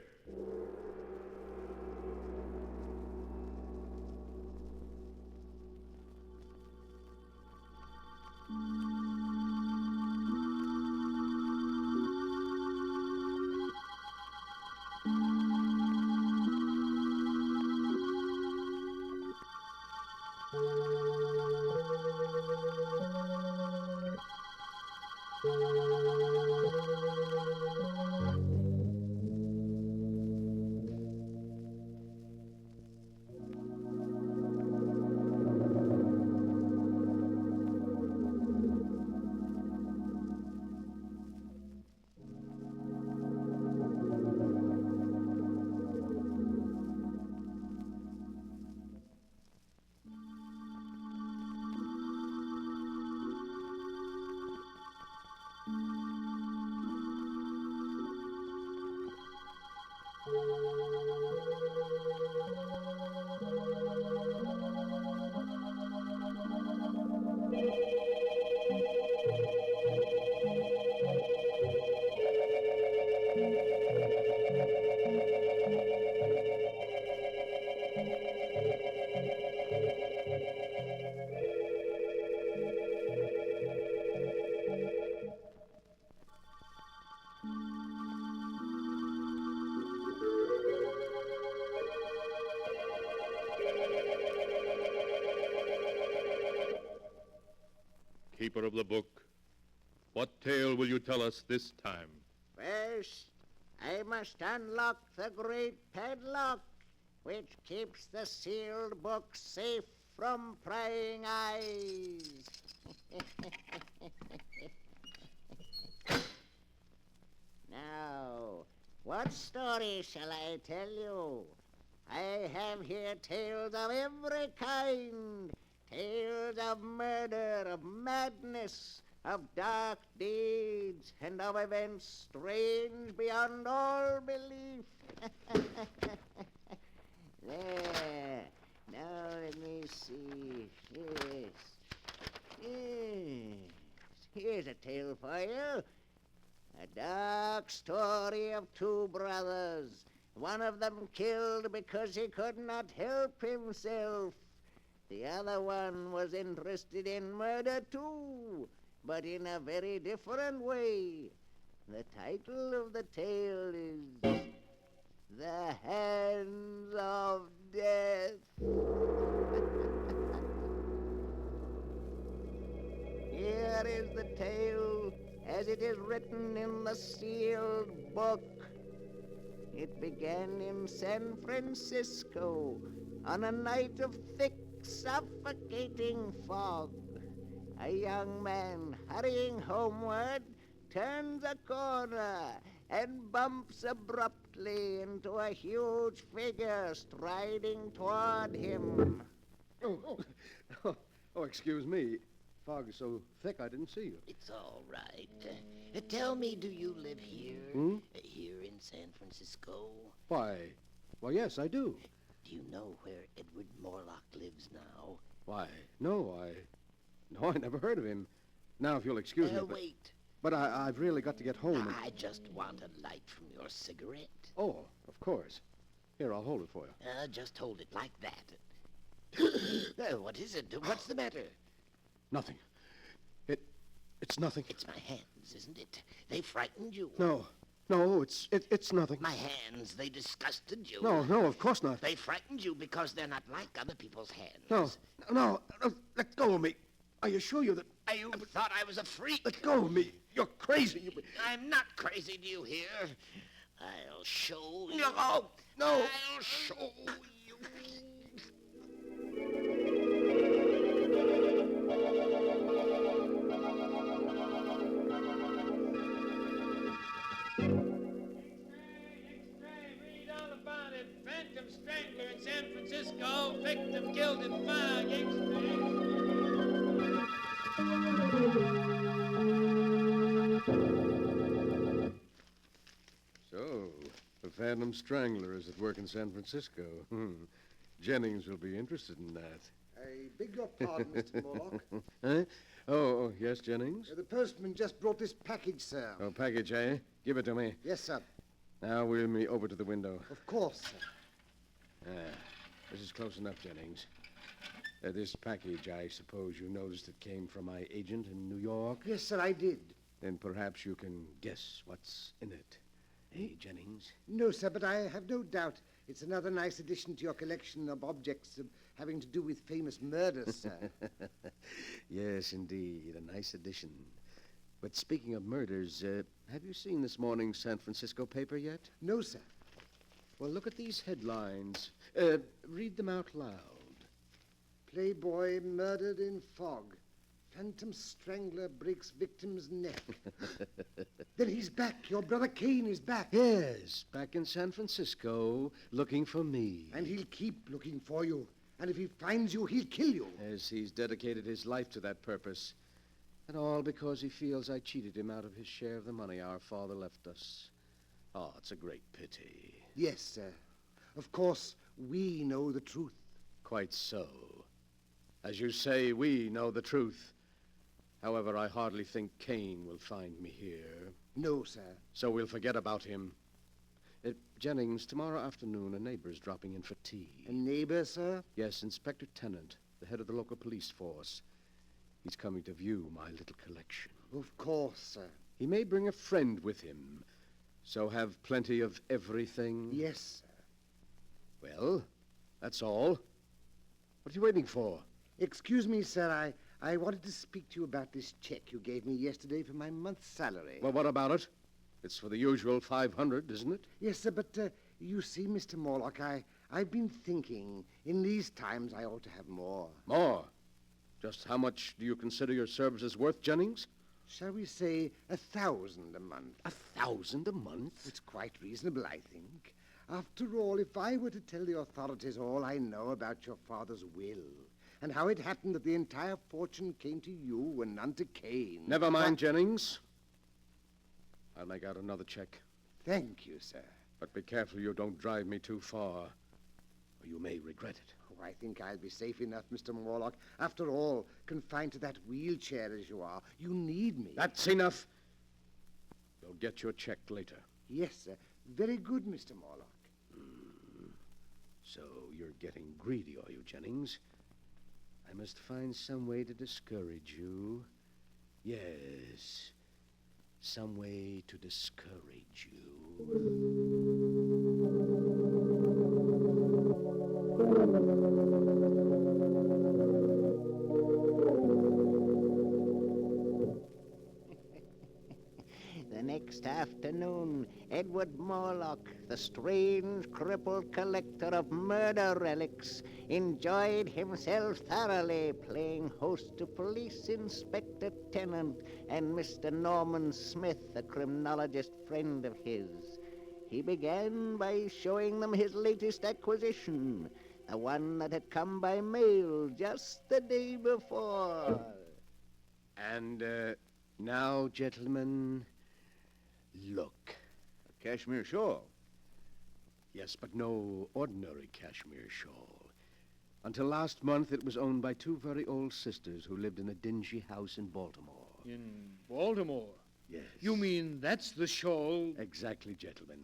Keeper of the book, what tale will you tell us this time? First, I must unlock the great padlock, which keeps the sealed book safe from prying eyes. Now, what story shall I tell you? I have here tales of every kind. Tales of murder, of madness, of dark deeds, and of events strange beyond all belief. There. Now let me see. Yes. Here's a tale for you. A dark story of two brothers. One of them killed because he could not help himself. The other one was interested in murder too, but in a very different way. The title of the tale is The Hands of Death. Here is the tale as it is written in the sealed book. It began in San Francisco on a night of thick, suffocating fog. A young man hurrying homeward turns a corner and bumps abruptly into a huge figure striding toward him. Oh, excuse me. Fog is so thick I didn't see you. It's all right. Tell me, do you live here? Here in San Francisco? Why, yes, I do. Do you know where Edward Morlock lives now? Why, no, I never heard of him. Now, if you'll excuse me. Wait. But I've really got to get home. I just want a light from your cigarette. Oh, of course. Here, I'll hold it for you. Just hold it like that. What is it? What's the matter? Nothing. It's nothing. It's my hands, isn't it? They frightened you. No, it's nothing. My hands, they disgusted you. No, of course not. They frightened you because they're not like other people's hands. No, let go of me. Are you sure you're the... You thought I was a freak. Let go of me. You're crazy. I'm not crazy, do you hear? I'll show you. No. I'll show you. strangler in San Francisco. Victim killed in fire. So, the Phantom Strangler is at work in San Francisco. Jennings will be interested in that. I beg your pardon, Mr. Morlock. Huh? Oh, yes, Jennings? The postman just brought this package, sir. Oh, package, eh? Give it to me. Yes, sir. Now wheel me over to the window. Of course, sir. This is close enough, Jennings. This package, I suppose you noticed it came from my agent in New York? Yes, sir, I did. Then perhaps you can guess what's in it. Hey, Jennings? No, sir, but I have no doubt it's another nice addition to your collection of objects having to do with famous murders, sir. Yes, indeed, a nice addition. But speaking of murders, have you seen this morning's San Francisco paper yet? No, sir. Well, look at these headlines. Read them out loud. Playboy murdered in fog. Phantom strangler breaks victim's neck. Then he's back. Your brother Kane is back. Yes, back in San Francisco, looking for me. And he'll keep looking for you. And if he finds you, he'll kill you. Yes, he's dedicated his life to that purpose. And all because he feels I cheated him out of his share of the money our father left us. Oh, it's a great pity. Yes, sir. Of course, we know the truth. Quite so. As you say, we know the truth. However, I hardly think Kane will find me here. No, sir. So we'll forget about him. Jennings, tomorrow afternoon, a neighbor's dropping in for tea. A neighbor, sir? Yes, Inspector Tennant, the head of the local police force. He's coming to view my little collection. Of course, sir. He may bring a friend with him. So have plenty of everything? Yes, sir. Well, that's all. What are you waiting for? Excuse me, sir. I wanted to speak to you about this check you gave me yesterday for my month's salary. Well, what about it? It's for the usual 500, isn't it? Yes, sir, but you see, Mr. Morlock, I've been thinking in these times I ought to have more. More? Just how much do you consider your services worth, Jennings? Shall we say 1,000 a month? 1,000 a month? It's quite reasonable, I think. After all, if I were to tell the authorities all I know about your father's will, and how it happened that the entire fortune came to you and none to Kane... Never mind, Jennings. I'll make out another check. Thank you, sir. But be careful you don't drive me too far, or you may regret it. Oh, I think I'll be safe enough, Mr. Morlock. After all, confined to that wheelchair as you are, you need me. That's enough. You'll get your check later. Yes, sir. Very good, Mr. Morlock. So you're getting greedy, are you, Jennings? I must find some way to discourage you. Yes, some way to discourage you. The next afternoon, Edward Morlock, the strange crippled collector of murder relics, enjoyed himself thoroughly playing host to Police Inspector Tennant and Mr. Norman Smith, a criminologist friend of his. He began by showing them his latest acquisition, the one that had come by mail just the day before. And now, gentlemen, look. A cashmere shawl? Yes, but no ordinary cashmere shawl. Until last month, it was owned by two very old sisters who lived in a dingy house in Baltimore. In Baltimore? Yes. You mean that's the shawl? Exactly, gentlemen.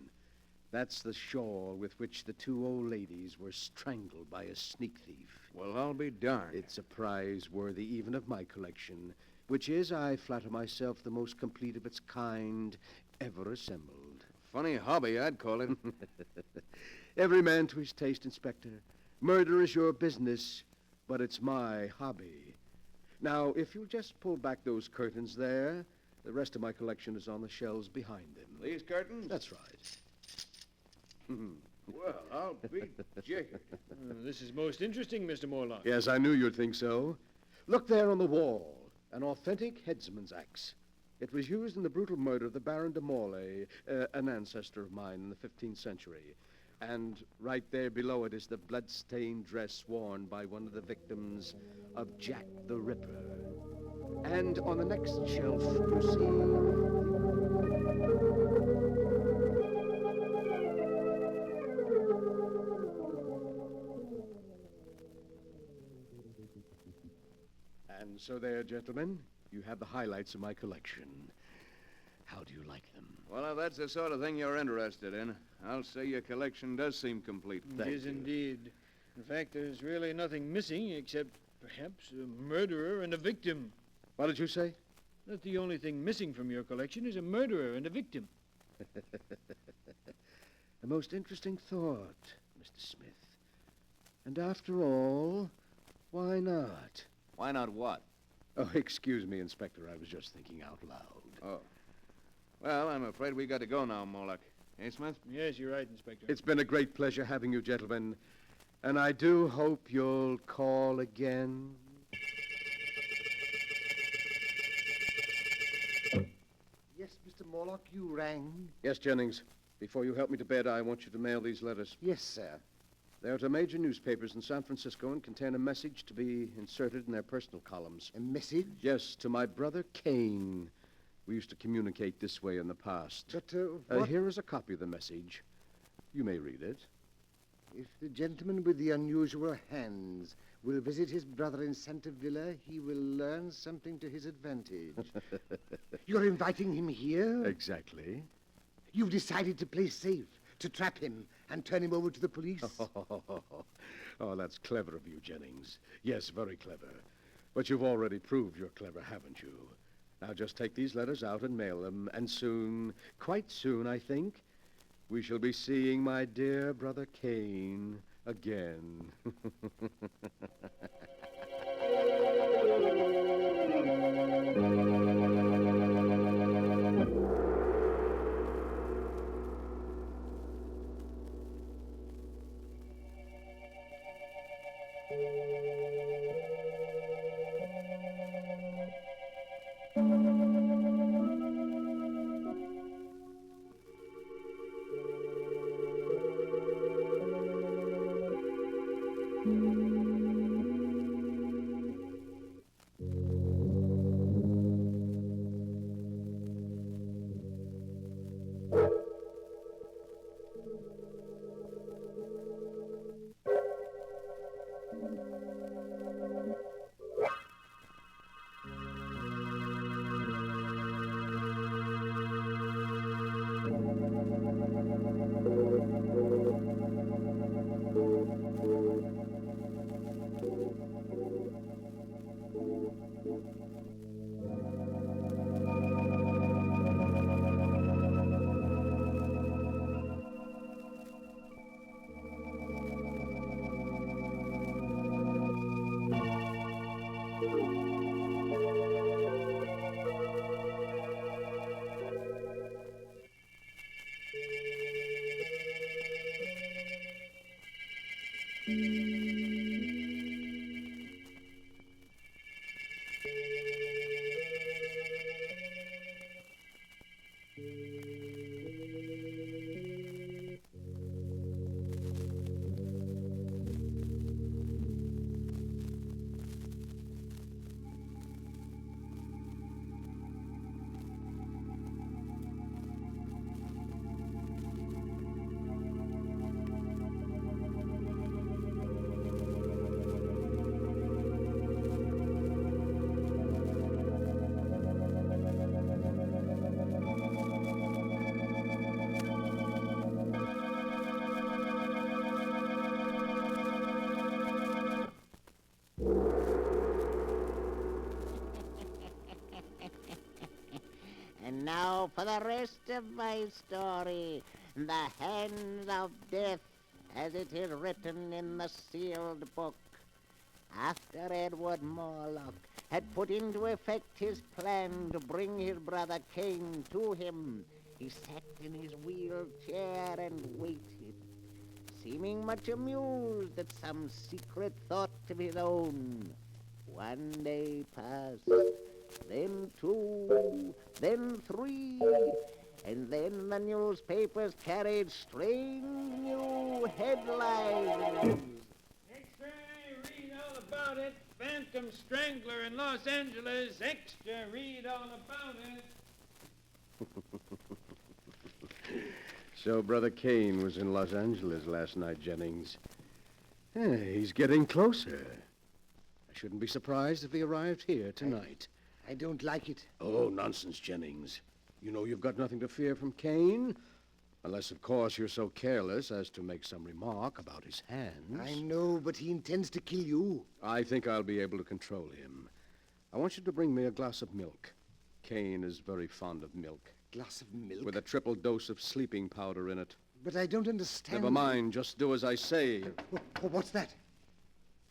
That's the shawl with which the two old ladies were strangled by a sneak thief. Well, I'll be darned. It's a prize worthy even of my collection, which is, I flatter myself, the most complete of its kind ever assembled. Funny hobby, I'd call it. Every man to his taste, Inspector. Murder is your business, but it's my hobby. Now, if you'll just pull back those curtains there, the rest of my collection is on the shelves behind them. These curtains? That's right. Well, I'll be jiggered. This is most interesting, Mr. Morlock. Yes, I knew you'd think so. Look there on the wall. An authentic headsman's axe. It was used in the brutal murder of the Baron de Morlaix, an ancestor of mine in the 15th century. And right there below it is the blood-stained dress worn by one of the victims of Jack the Ripper. And on the next shelf, you see... And so there, gentlemen, you have the highlights of my collection. How do you like them? Well, if that's the sort of thing you're interested in, I'll say your collection does seem complete. It is indeed. In fact, there's really nothing missing except perhaps a murderer and a victim. What did you say? That the only thing missing from your collection is a murderer and a victim. A most interesting thought, Mr. Smith. And after all, why not? Why not what? Oh, excuse me, Inspector. I was just thinking out loud. Oh. Well, I'm afraid we got to go now, Morlock. Eh, Smith? Yes, you're right, Inspector. It's been a great pleasure having you, gentlemen. And I do hope you'll call again. Yes, Mr. Morlock, you rang? Yes, Jennings. Before you help me to bed, I want you to mail these letters. Yes, sir. They're to major newspapers in San Francisco and contain a message to be inserted in their personal columns. A message? Yes, to my brother Kane. We used to communicate this way in the past. But, what? Here is a copy of the message. You may read it. If the gentleman with the unusual hands will visit his brother in Santa Villa, he will learn something to his advantage. You're inviting him here? Exactly. You've decided to play safe, to trap him and turn him over to the police? Oh, that's clever of you, Jennings. Yes, very clever. But you've already proved you're clever, haven't you? Now just take these letters out and mail them, and soon, quite soon, I think, we shall be seeing my dear brother Kane again. And now for the rest of my story, the hands of death, as it is written in the sealed book. After Edward Morlock had put into effect his plan to bring his brother Kane to him, he sat in his wheelchair and waited, seeming much amused at some secret thought of his own. One day passed, then two, then three, and then the newspapers carried strange news. new headlines. Extra, read all about it. Phantom Strangler in Los Angeles. Extra, read all about it. So Brother Kane was in Los Angeles last night, Jennings. He's getting closer. I shouldn't be surprised if he arrived here tonight. I don't like it. Oh, nonsense, Jennings. You know you've got nothing to fear from Kane. Unless, of course, you're so careless as to make some remark about his hands. I know, but he intends to kill you. I think I'll be able to control him. I want you to bring me a glass of milk. Kane is very fond of milk. Glass of milk? With a triple dose of sleeping powder in it. But I don't understand. Never mind. Just do as I say. What's that?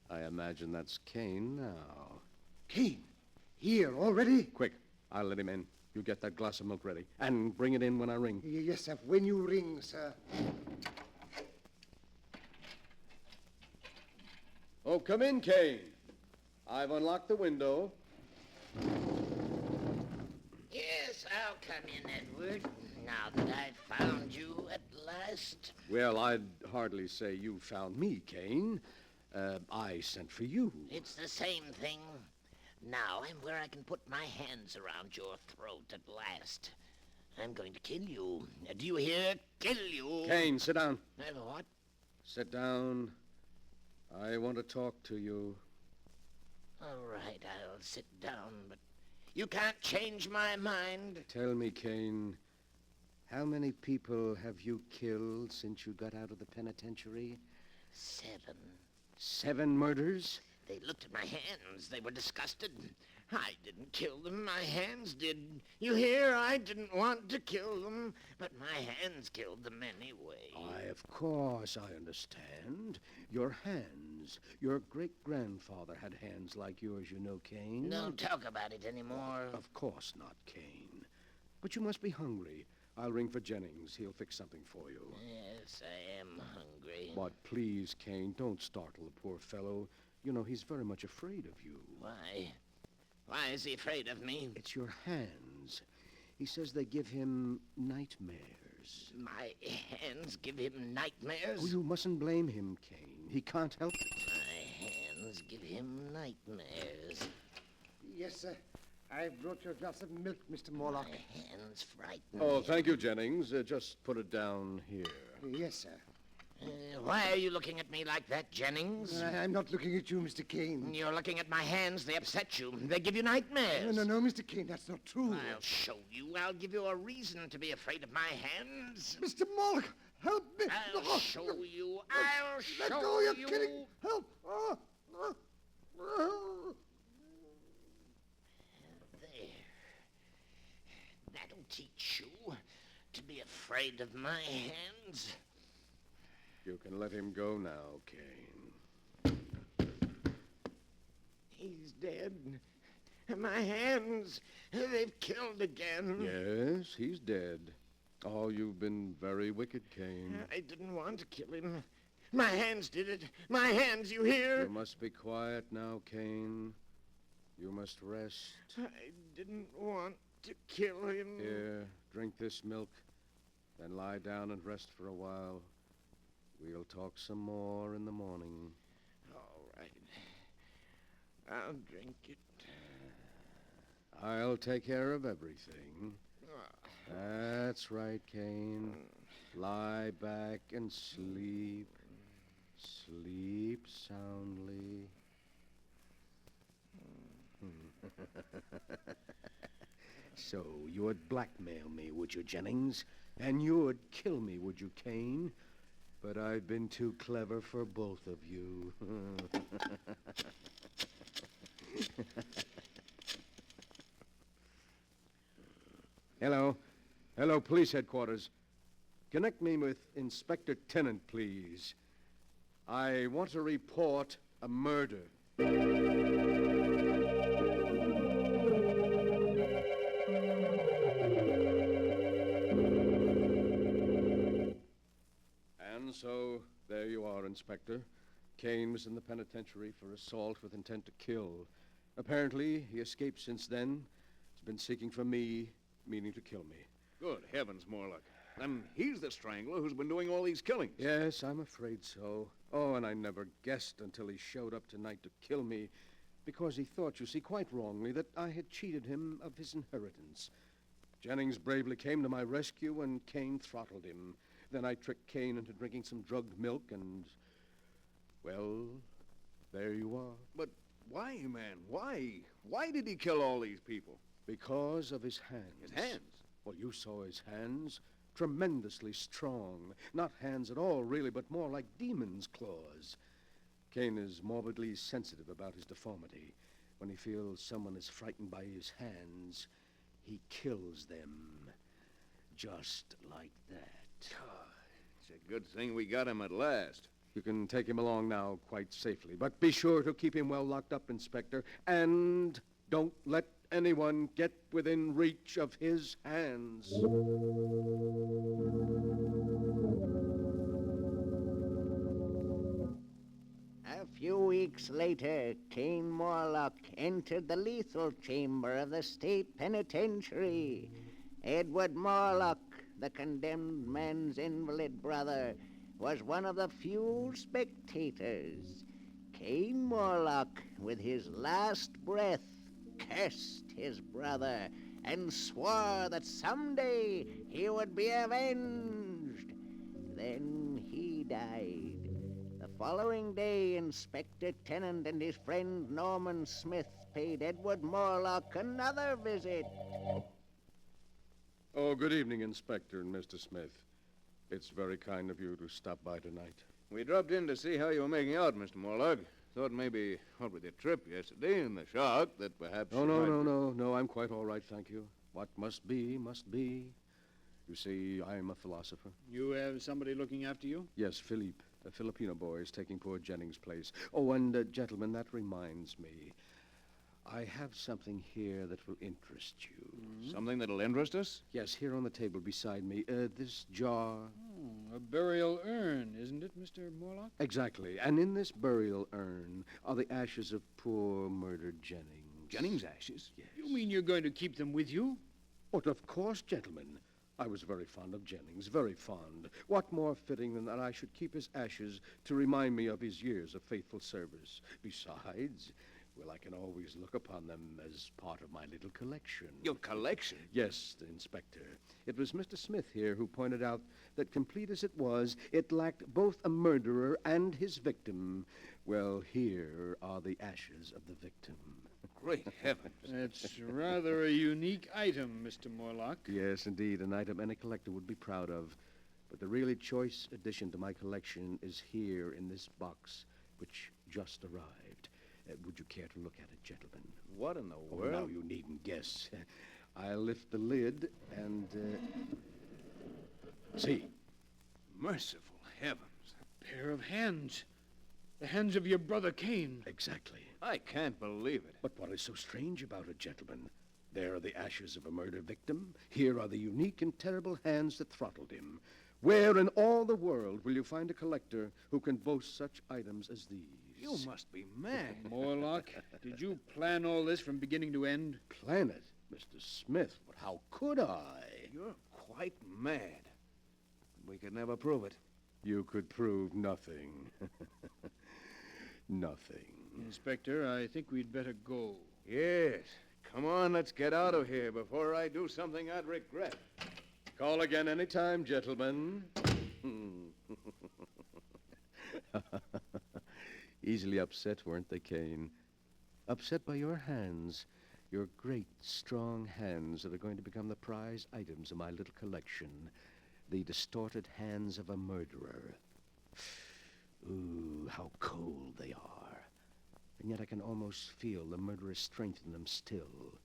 I imagine that's Kane now. Kane? Here, already? Quick. I'll let him in. You get that glass of milk ready. And bring it in when I ring. Yes, sir. When you ring, sir. Oh, come in, Kane. I've unlocked the window. Yes, I'll come in, Edward. Now that I've found you at last. Well, I'd hardly say you found me, Kane. I sent for you. It's the same thing. Now I'm where I can put my hands around your throat at last. I'm going to kill you. Do you hear? Kill you. Kane, sit down. What? Sit down. I want to talk to you. All right, I'll sit down, but you can't change my mind. Tell me, Kane, how many people have you killed since you got out of the penitentiary? 7. 7 murders? They looked at my hands. They were disgusted. I didn't kill them. My hands did. You hear? I didn't want to kill them, but my hands killed them anyway. Why, of course, I understand. Your hands. Your great-grandfather had hands like yours, you know, Kane. Don't talk about it anymore. Of course not, Kane. But you must be hungry. I'll ring for Jennings. He'll fix something for you. Yes, I am hungry. But please, Kane, don't startle the poor fellow. You know, he's very much afraid of you. Why? Why is he afraid of me? It's your hands. He says they give him nightmares. My hands give him nightmares? Oh, you mustn't blame him, Kane. He can't help it. My hands give him nightmares. Yes, sir. I've brought you a glass of milk, Mr. Morlock. My hands frighten Oh, me. thank you, Jennings. Just put it down here. Yes, sir. Why are you looking at me like that, Jennings? I'm not looking at you, Mr. Kane. You're looking at my hands. They upset you. They give you nightmares. No, Mr. Kane, that's not true. I'll show you. I'll give you a reason to be afraid of my hands. Mr. Morlock, help me. I'll show you. I'll show Let go, you're you. kidding. Help. There. That'll teach you to be afraid of my hands. You can let him go now, Kane. He's dead. My hands, they've killed again. Yes, he's dead. Oh, you've been very wicked, Kane. I didn't want to kill him. My hands did it. My hands, you hear? You must be quiet now, Kane. You must rest. I didn't want to kill him. Here, drink this milk. Then lie down and rest for a while. We'll talk some more in the morning. All right. I'll drink it. I'll take care of everything. That's right, Kane. Lie back and sleep. Sleep soundly. So, you would blackmail me, would you, Jennings? And you would kill me, would you, Kane? But I've been too clever for both of you. Hello. Hello, police headquarters. Connect me with Inspector Tennant, please. I want to report a murder. And so, there you are, Inspector. Kane was in the penitentiary for assault with intent to kill. Apparently, he escaped since then. He's been seeking for me, meaning to kill me. Good heavens, Morlock. Then he's the strangler who's been doing all these killings. Yes, I'm afraid so. Oh, and I never guessed until he showed up tonight to kill me, because he thought, you see, quite wrongly, that I had cheated him of his inheritance. Jennings bravely came to my rescue, and Kane throttled him. Then I tricked Kane into drinking some drugged milk, and, well, there you are. But why, man? Why? Why did he kill all these people? Because of his hands. His hands? Well, you saw his hands. Tremendously strong. Not hands at all, really, but more like demon's claws. Kane is morbidly sensitive about his deformity. When he feels someone is frightened by his hands, he kills them. Just like that. It's a good thing we got him at last. You can take him along now quite safely, but be sure to keep him well locked up, Inspector, and don't let anyone get within reach of his hands. A few weeks later, Kane Morlock entered the lethal chamber of the state penitentiary. Edward Morlock, the condemned man's invalid brother, was one of the few spectators. Kane Morlock, with his last breath, cursed his brother and swore that someday he would be avenged. Then he died. The following day, Inspector Tennant and his friend Norman Smith paid Edward Morlock another visit. Oh, good evening, Inspector and Mr. Smith. It's very kind of you to stop by tonight. We dropped in to see how you were making out, Mr. Morlock. Thought maybe, what with your trip yesterday and the shock, that perhaps... Oh, no, I'm quite all right, thank you. What must be, must be. You see, I'm a philosopher. You have somebody looking after you? Yes, Philippe, a Filipino boy, is taking poor Jennings' place. Oh, and, gentlemen, that reminds me. I have something here that will interest you. Mm-hmm. Something that'll interest us? Yes, here on the table beside me. This jar. Oh, a burial urn, isn't it, Mr. Morlock? Exactly. And in this burial urn are the ashes of poor murdered Jennings. Jennings' ashes? Yes. You mean you're going to keep them with you? But of course, gentlemen. I was very fond of Jennings, very fond. What more fitting than that I should keep his ashes to remind me of his years of faithful service? Besides... well, I can always look upon them as part of my little collection. Your collection? Yes, Inspector. It was Mr. Smith here who pointed out that, complete as it was, it lacked both a murderer and his victim. Well, here are the ashes of the victim. Great heavens. That's rather a unique item, Mr. Morlock. Yes, indeed, an item any collector would be proud of. But the really choice addition to my collection is here in this box, which just arrived. Would you care to look at it, gentlemen? What in the world? Now you needn't guess. I'll lift the lid and, see. Merciful heavens. A pair of hands. The hands of your brother Kane. Exactly. I can't believe it. But what is so strange about it, gentlemen? There are the ashes of a murder victim. Here are the unique and terrible hands that throttled him. Where in all the world will you find a collector who can boast such items as these? You must be mad. Morlock, did you plan all this from beginning to end? Plan it? Mr. Smith, but how could I? You're quite mad. We could never prove it. You could prove nothing. Nothing. Inspector, I think we'd better go. Yes. Come on, let's get out of here before I do something I'd regret. Call again any time, gentlemen. Easily upset, weren't they, Kane? Upset by your hands. Your great, strong hands that are going to become the prize items of my little collection. The distorted hands of a murderer. Ooh, how cold they are. And yet I can almost feel the murderous strength in them still.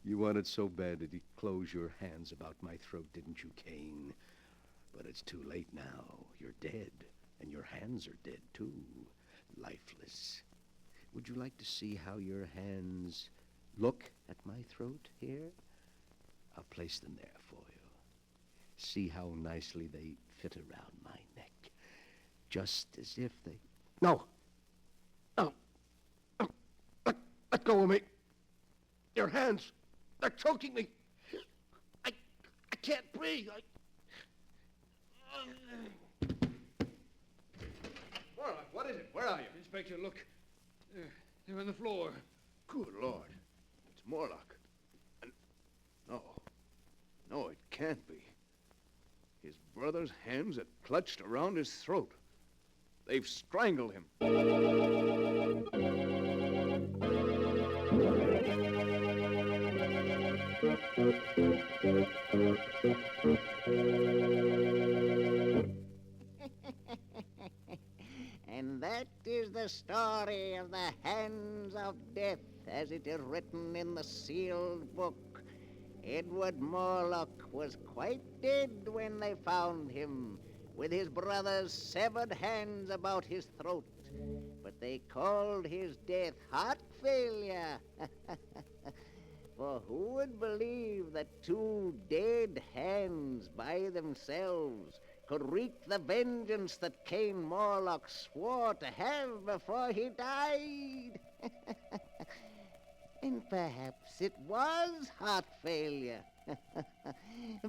You wanted so bad that you'd close your hands about my throat, didn't you, Kane? But it's too late now. You're dead. And your hands are dead, too. Lifeless. Would you like to see how your hands look at my throat here? I'll place them there for you. See how nicely they fit around my neck. Just as if they... No! No! Let go of me! Your hands! They're choking me! I can't breathe! Morlock, what is it? Where are you? Inspector, look. They're on the floor. Good Lord. It's Morlock. And no, it can't be. His brother's hands are clutched around his throat. They've strangled him. And that is the story of the Hands of Death, as it is written in the sealed book. Edward Morlock was quite dead when they found him, with his brother's severed hands about his throat. But they called his death heart failure. For who would believe that two dead hands by themselves could wreak the vengeance that Cain Morlock swore to have before he died? And perhaps it was heart failure.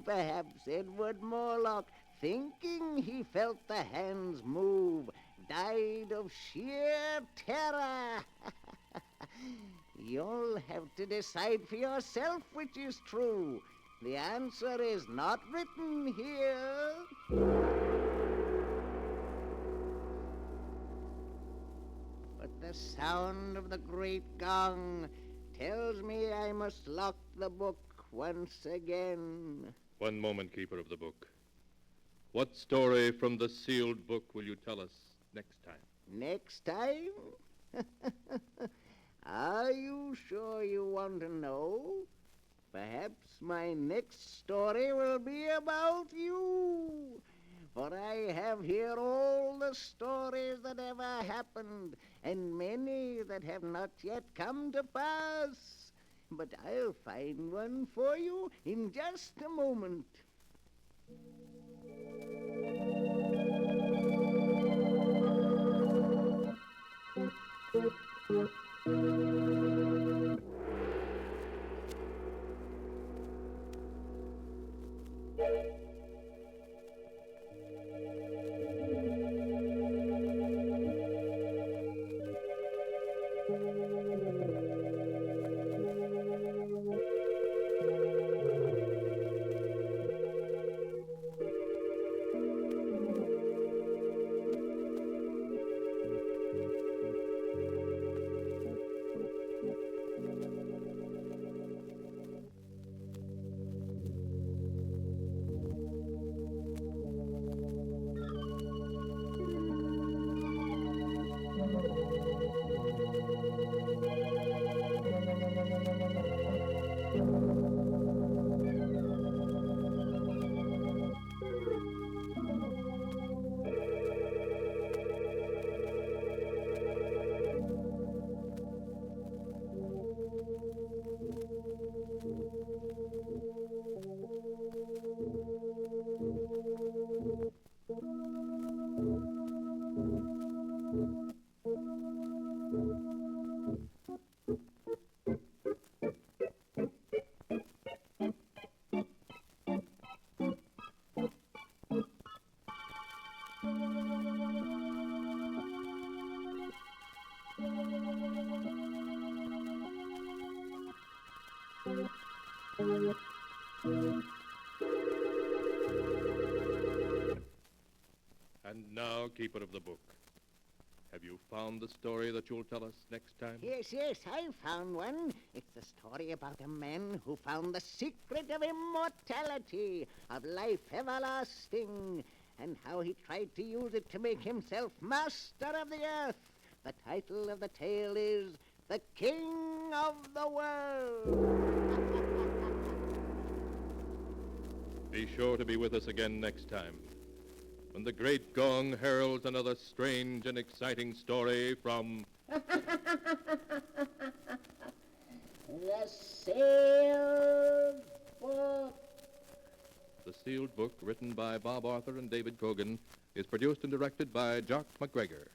Perhaps Edward Morlock, thinking he felt the hands move, died of sheer terror. You'll have to decide for yourself which is true. The answer is not written here. But the sound of the great gong tells me I must lock the book once again. One moment, Keeper of the Book. What story from the sealed book will you tell us next time? Next time? Are you sure you want to know? Perhaps my next story will be about you. For I have here all the stories that ever happened, and many that have not yet come to pass. But I'll find one for you in just a moment. And now, Keeper of the Book, have you found the story that you'll tell us next time? Yes, I found one. It's the story about a man who found the secret of immortality, of life everlasting, and how he tried to use it to make himself master of the earth. The title of the tale is The King of the World. Be sure to be with us again next time, when the great gong heralds another strange and exciting story from The Sealed Book. The Sealed Book, written by Bob Arthur and David Cogan, is produced and directed by Jock McGregor.